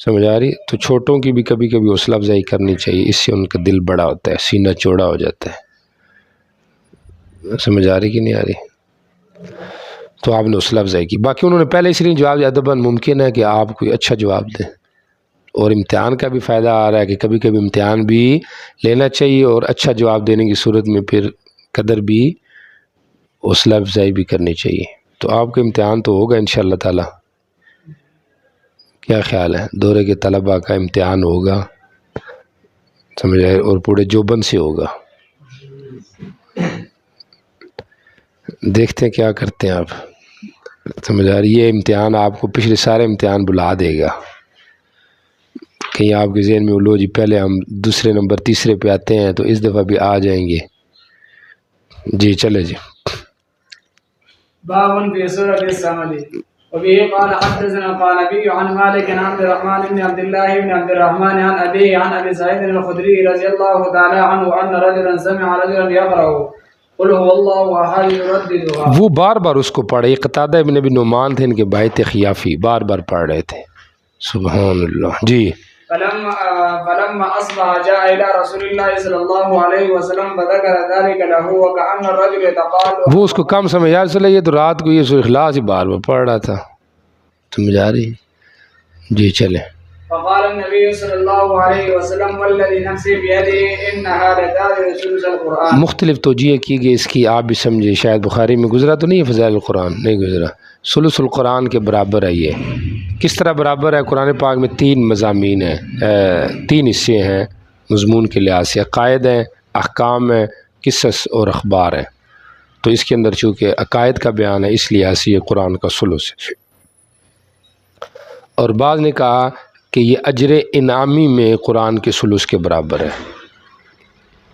[SPEAKER 1] سمجھ آ رہی؟ تو چھوٹوں کی بھی کبھی کبھی حوصلہ افزائی کرنی چاہیے، اس سے ان کا دل بڑا ہوتا ہے، سینہ چوڑا ہو جاتا ہے، سمجھ آ رہی کہ نہیں آ رہی؟ تو آپ نے حوصلہ افزائی کی۔ باقی انہوں نے پہلے اس لیے جواب دیا، ادباً ممکن ہے کہ آپ کوئی اچھا جواب دیں، اور امتحان کا بھی فائدہ آ رہا ہے کہ کبھی کبھی امتحان بھی لینا چاہیے، اور اچھا جواب دینے کی صورت میں پھر قدر بھی حوصلہ افزائی بھی کرنی چاہیے۔ تو آپ کا امتحان تو ہوگا انشاءاللہ تعالی، کیا خیال ہے؟ دورے کے طلباء کا امتحان ہوگا، سمجھ آئے، اور پورے جوبن سے ہوگا، دیکھتے ہیں کیا کرتے ہیں آپ، سمجھ آ رہی؟ یہ امتحان آپ کو پچھلے سارے امتحان بلا دے گا، کہیں آپ کے ذہن میں لو جی پہلے ہم دوسرے نمبر تیسرے پہ آتے ہیں تو اس دفعہ بھی آ جائیں گے۔ جی چلے جی۔
[SPEAKER 2] باب في سورة الصمد وبه قال حدثنا قانبي عن مالك عن عبد الرحمن بن عبد الله بن عبد الرحمن عن أبيه عن أبي سعيد الخدري رضي الله تعالى عنه أن رجلا سمع رجلا يقرأ قل هو الله أحد يرددها۔
[SPEAKER 1] وہ بار بار اس کو پڑھے، قتادہ ابن ابی نعمان تھے، ان کے بھائی تھے خیافی، بار بار پڑھ رہے تھے، سبحان اللہ۔ جی،
[SPEAKER 2] فلما أصبح جاء إلى رسول الله صلى الله عليه وسلم فذكر ذلك له وكأن الرجل يتقال،
[SPEAKER 1] وہ اس کو کم سمجھ آ چلے، یہ تو رات کو یہ سورہ اخلاص ہی بار بار پڑھ رہا تھا، سمجھ آ رہی؟ جی چلے۔
[SPEAKER 2] فقال النبي صلى الله عليه وسلم والذي نفسي بيده إنها لتعدل ثلث القرآن.
[SPEAKER 1] مختلف توجیہ کی گئی اس کی، آپ بھی سمجھے، شاید بخاری میں گزرا تو نہیں ہے، فضائل القرآن نہیں گزرا، ثلث القرآن کے برابر ہے یہ۔ کس طرح برابر ہے؟ قرآن پاک میں 3 مضامین ہیں، 3 حصے ہیں مضمون کے لحاظ سے، عقائد ہیں، احکام ہیں، قصص اور اخبار ہیں۔ تو اس کے اندر چونکہ عقائد کا بیان ہے اس لحاظ سے یہ قرآن کا ثلث ہے۔ اور بعض نے کہا کہ یہ اجر انعامی میں قرآن کے ثلث کے برابر ہے،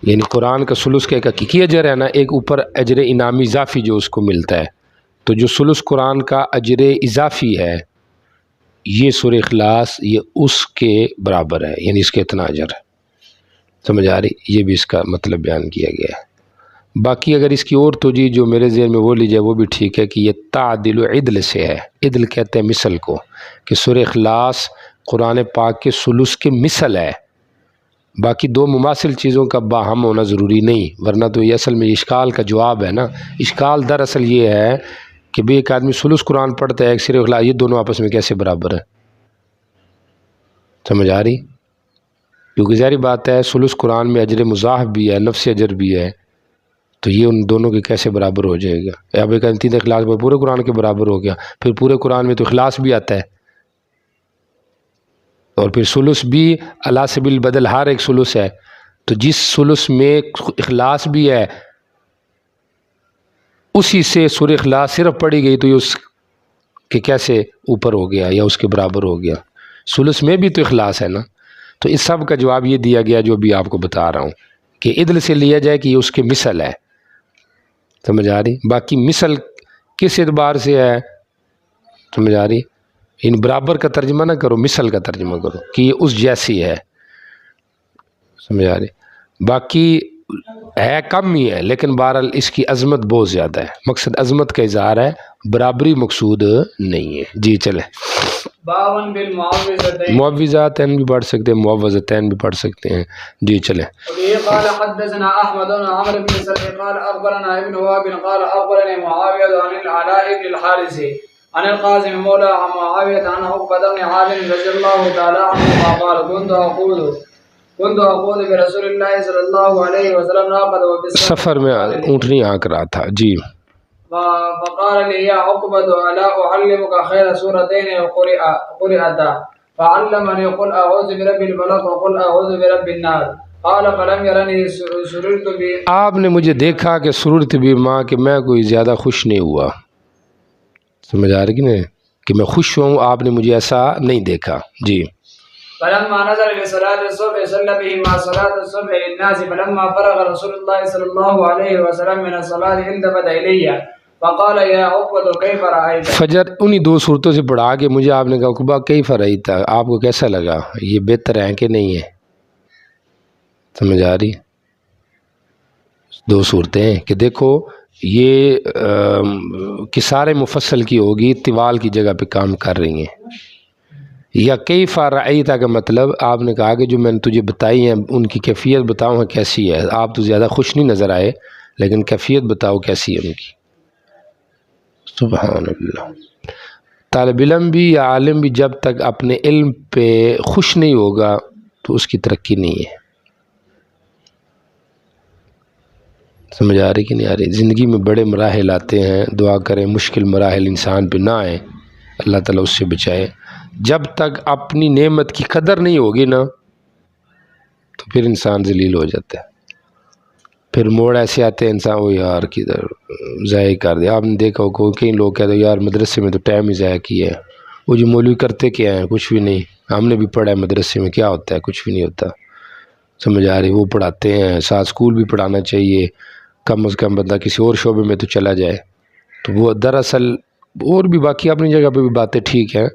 [SPEAKER 1] یعنی قرآن کا ثلث کا ایک حقیقی اجر ہے نا، ایک اوپر اجر انعامی اضافی جو اس کو ملتا ہے، تو جو ثلث قرآن کا اجر اضافی ہے یہ سورہ اخلاص یہ اس کے برابر ہے، یعنی اس کے اتنا اجر ہے۔ سمجھ آ رہی؟ یہ بھی اس کا مطلب بیان کیا گیا ہے۔ باقی اگر اس کی اور توجیہ جو میرے ذہن میں وہ لی جائے وہ بھی ٹھیک ہے کہ یہ تعدل عدل سے ہے، عدل کہتے ہیں مثل کو، کہ سورہ اخلاص قرآن پاک کے ثلث کے مثل ہے۔ باقی 2 مماثل چیزوں کا باہم ہونا ضروری نہیں، ورنہ تو یہ اصل میں اشکال کا جواب ہے نا۔ اشکال دراصل یہ ہے کہ بھی ایک آدمی ثلث قرآن پڑھتا ہے، ایک سورہ اخلاص، یہ دونوں آپس میں کیسے برابر ہیں؟ سمجھ آ رہی؟ کیونکہ ظاہری بات ہے ثلث قرآن میں اجر مضاعف بھی ہے، نفس اجر بھی ہے، تو یہ ان دونوں کے کیسے برابر ہو جائے گا؟ یا اب ایک 3 اخلاص پر پورے قرآن کے برابر ہو گیا، پھر پورے قرآن میں تو اخلاص بھی آتا ہے، اور پھر ثلث بھی علی سبیل البدل ہر ایک ثلث ہے، تو جس ثلث میں اخلاص بھی ہے اسی سے سورہ اخلاص صرف پڑھی گئی تو یہ اس کے کیسے اوپر ہو گیا یا اس کے برابر ہو گیا؟ ثلث میں بھی تو اخلاص ہے نا۔ تو اس سب کا جواب یہ دیا گیا جو بھی آپ کو بتا رہا ہوں کہ عدل سے لیا جائے کہ یہ اس کے مثل ہے۔ سمجھ آ رہی؟ باقی مثل کس اعتبار سے ہے؟ سمجھ آ رہی؟ ان برابر کا ترجمہ نہ کرو، مثل کا ترجمہ کرو کہ یہ اس جیسی ہے۔ سمجھ آ رہی؟ باقی ہے کم ہی ہے لیکن بہرحال اس کی عظمت بہت زیادہ ہے، مقصد عظمت کا اظہار ہے، برابری مقصود نہیں ہے۔ جی چلیں،
[SPEAKER 2] بابن بالمعوذتین،
[SPEAKER 1] معوذاتین بھی پڑھ سکتے ہیں، معوذتین بھی پڑھ سکتے ہیں۔ جی چلیں۔
[SPEAKER 2] قال حدثنا احمد بن عمرو بن سلمة قال اخبرنا ابن وهب قال اخبرني معاوية عن العلاء بن الحارث عن القاسم مولى معاوية عن عقبة بن عامر رضي الله تعالى عنه قال كنت اقول برسول الله صلى الله عليه وسلم ناقد
[SPEAKER 1] سفر میں اونٹنی آنک رہا تھا۔ جی،
[SPEAKER 2] فقال لي يا عقبة ألا أعلمك خير سورتين قرئتا فعلمني قل أعوذ برب الفلق وقل أعوذ برب الناس قال فلم يرني سررت بي،
[SPEAKER 1] آپ نے مجھے دیکھا کہ سرورت بھی ماں کہ میں کوئی زیادہ خوش نہیں ہوا۔ سمجھ آ رہی کہ نہیں کہ میں خوش ہوں، آپ نے مجھے ایسا نہیں دیکھا۔ جی،
[SPEAKER 2] فلما نزل لصلاة الصبح صلى بهم مع صلاة الصبح للناس فلما فرغ رسول الله صلى الله عليه وسلم من الصلاة التفت إلي فقال يا عقبة كيف رأيت؟
[SPEAKER 1] فجر انہی 2 صورتوں سے پڑھا کے مجھے آپ نے کہا عقبہ کیف رأیت، آپ کو کیسا لگا؟ یہ بہتر ہے کہ نہیں ہے؟ سمجھ آ رہی؟ 2 صورتیں ہیں کہ دیکھو یہ کسار مفصل کی ہوگی، طوال کی جگہ پہ کام کر رہی ہیں، یا کیف رأیت کا مطلب آپ نے کہا کہ جو میں نے تجھے بتائی ہیں ان کی کیفیت بتاؤں کیسی ہے۔ آپ تو زیادہ خوش نہیں نظر آئے لیکن کیفیت بتاؤ کیسی ہے ان کی۔ سبحان اللہ۔ طالب علم بھی یا عالم بھی جب تک اپنے علم پہ خوش نہیں ہوگا تو اس کی ترقی نہیں ہے۔ سمجھ آ رہی کہ نہیں آ رہی؟ زندگی میں بڑے مراحل آتے ہیں، دعا کریں مشکل مراحل انسان پہ نہ آئے، اللہ تعالیٰ اس سے بچائے۔ جب تک اپنی نعمت کی قدر نہیں ہوگی نا تو پھر انسان ذلیل ہو جاتا ہے، پھر موڑ ایسے آتے ہیں انسان وہ یار کدھر ضائع کر دیا۔ آپ نے دیکھا ہو کئی لوگ کہتے ہیں یار مدرسے میں تو ٹائم ہی ضائع کیا ہے، وہ جو مولوی کرتے کیا ہیں؟ کچھ بھی نہیں، ہم نے بھی پڑھا ہے مدرسے میں، کیا ہوتا ہے؟ کچھ بھی نہیں ہوتا۔ سمجھ آ رہی؟ وہ پڑھاتے ہیں، ساتھ اسکول بھی پڑھانا چاہیے، کم از کم بندہ کسی اور شعبے میں تو چلا جائے۔ تو وہ دراصل اور بھی باقی اپنی جگہ پہ بھی باتیں ٹھیک ہیں،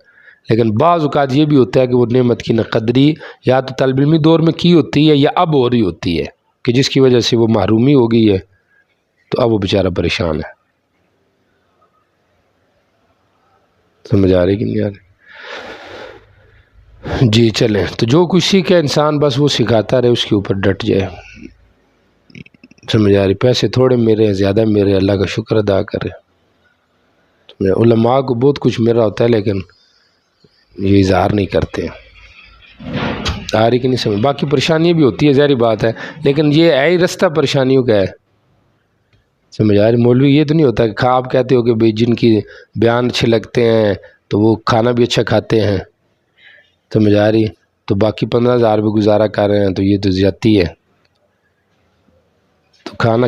[SPEAKER 1] لیکن بعض اوقات یہ بھی ہوتا ہے کہ وہ نعمت کی نہ قدری یا تو طالب علمی دور میں کی ہوتی ہے یا اب ہو رہی ہوتی ہے کہ جس کی وجہ سے وہ محرومی ہو گئی ہے، تو اب وہ بیچارہ پریشان ہے۔ سمجھ آ رہی کہ نہیں آ رہی؟ جی چلیں، تو جو کچھ سیکھے انسان بس وہ سکھاتا رہے، اس کے اوپر ڈٹ جائے۔ سمجھ آ رہی؟ پیسے تھوڑے میرے ہیں، زیادہ میرے، اللہ کا شکر ادا کرے۔ علماء کو بہت کچھ میرا ہوتا ہے لیکن یہ اظہار نہیں کرتے۔ آ رہی کہ نہیں سمجھ؟ باقی پریشانی بھی ہوتی ہے ظاہری بات ہے، لیکن یہ ہے ہی رستہ پریشانیوں کا ہے، سمجھ آ رہی؟ مولوی یہ تو نہیں ہوتا کہ آپ کہتے ہو کہ بھئی جن کی بیان اچھے لگتے ہیں تو وہ کھانا بھی اچھا کھاتے ہیں، سمجھ آ رہی؟ تو باقی 15,000 بھی گزارا کر رہے ہیں تو یہ تو زیادتی ہے۔ تو کھانا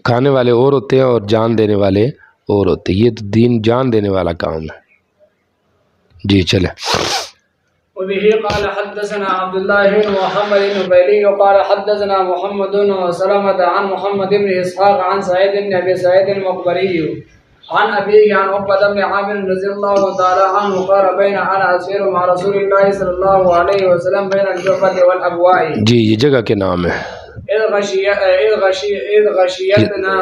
[SPEAKER 1] کھانے والے اور ہوتے ہیں اور جان دینے والے اور ہوتے ہیں، یہ تو دین جان دینے والا کام ہے۔ جی چلیں۔
[SPEAKER 2] وبه قال حدثنا عبد الله بن محمد النبيلي قال حدثنا محمد بن سلمة عن محمد بن إسحاق عن سعيد بن أبي سعيد المقبري عن أبيه عن عقبة بن عامر رضي الله تعالى عنه قال بين أنا أسير مع رسول الله صلى الله عليه وسلم بين الجحفة والأبواء۔
[SPEAKER 1] جی یہ جگہ کے نام ہے۔
[SPEAKER 2] إذ غشيتنا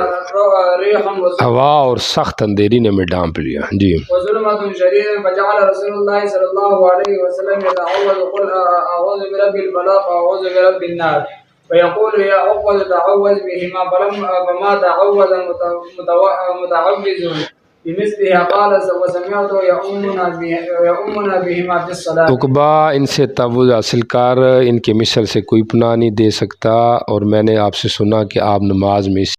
[SPEAKER 2] ريح
[SPEAKER 1] ہوا اور سخت اندھیری نے میں ڈانپ لیا۔ جی۔
[SPEAKER 2] وظلمة شديدة فجعل رسول الله صلى الله عليه وسلم يتعوذ قل أعوذ برب الفلق وأعوذ برب الناس فيقول يا عقبة تعوذ بهما فما تعوذ متعوذ بمثلها قال وسمعته يؤمنا بهما في الصلاة۔
[SPEAKER 1] عقبہ ان سے تعوذ حاصل کر ان کے مثل سے کوئی پناہ نہیں دے سکتا، اور میں نے آپ سے سنا کہ آپ نماز میں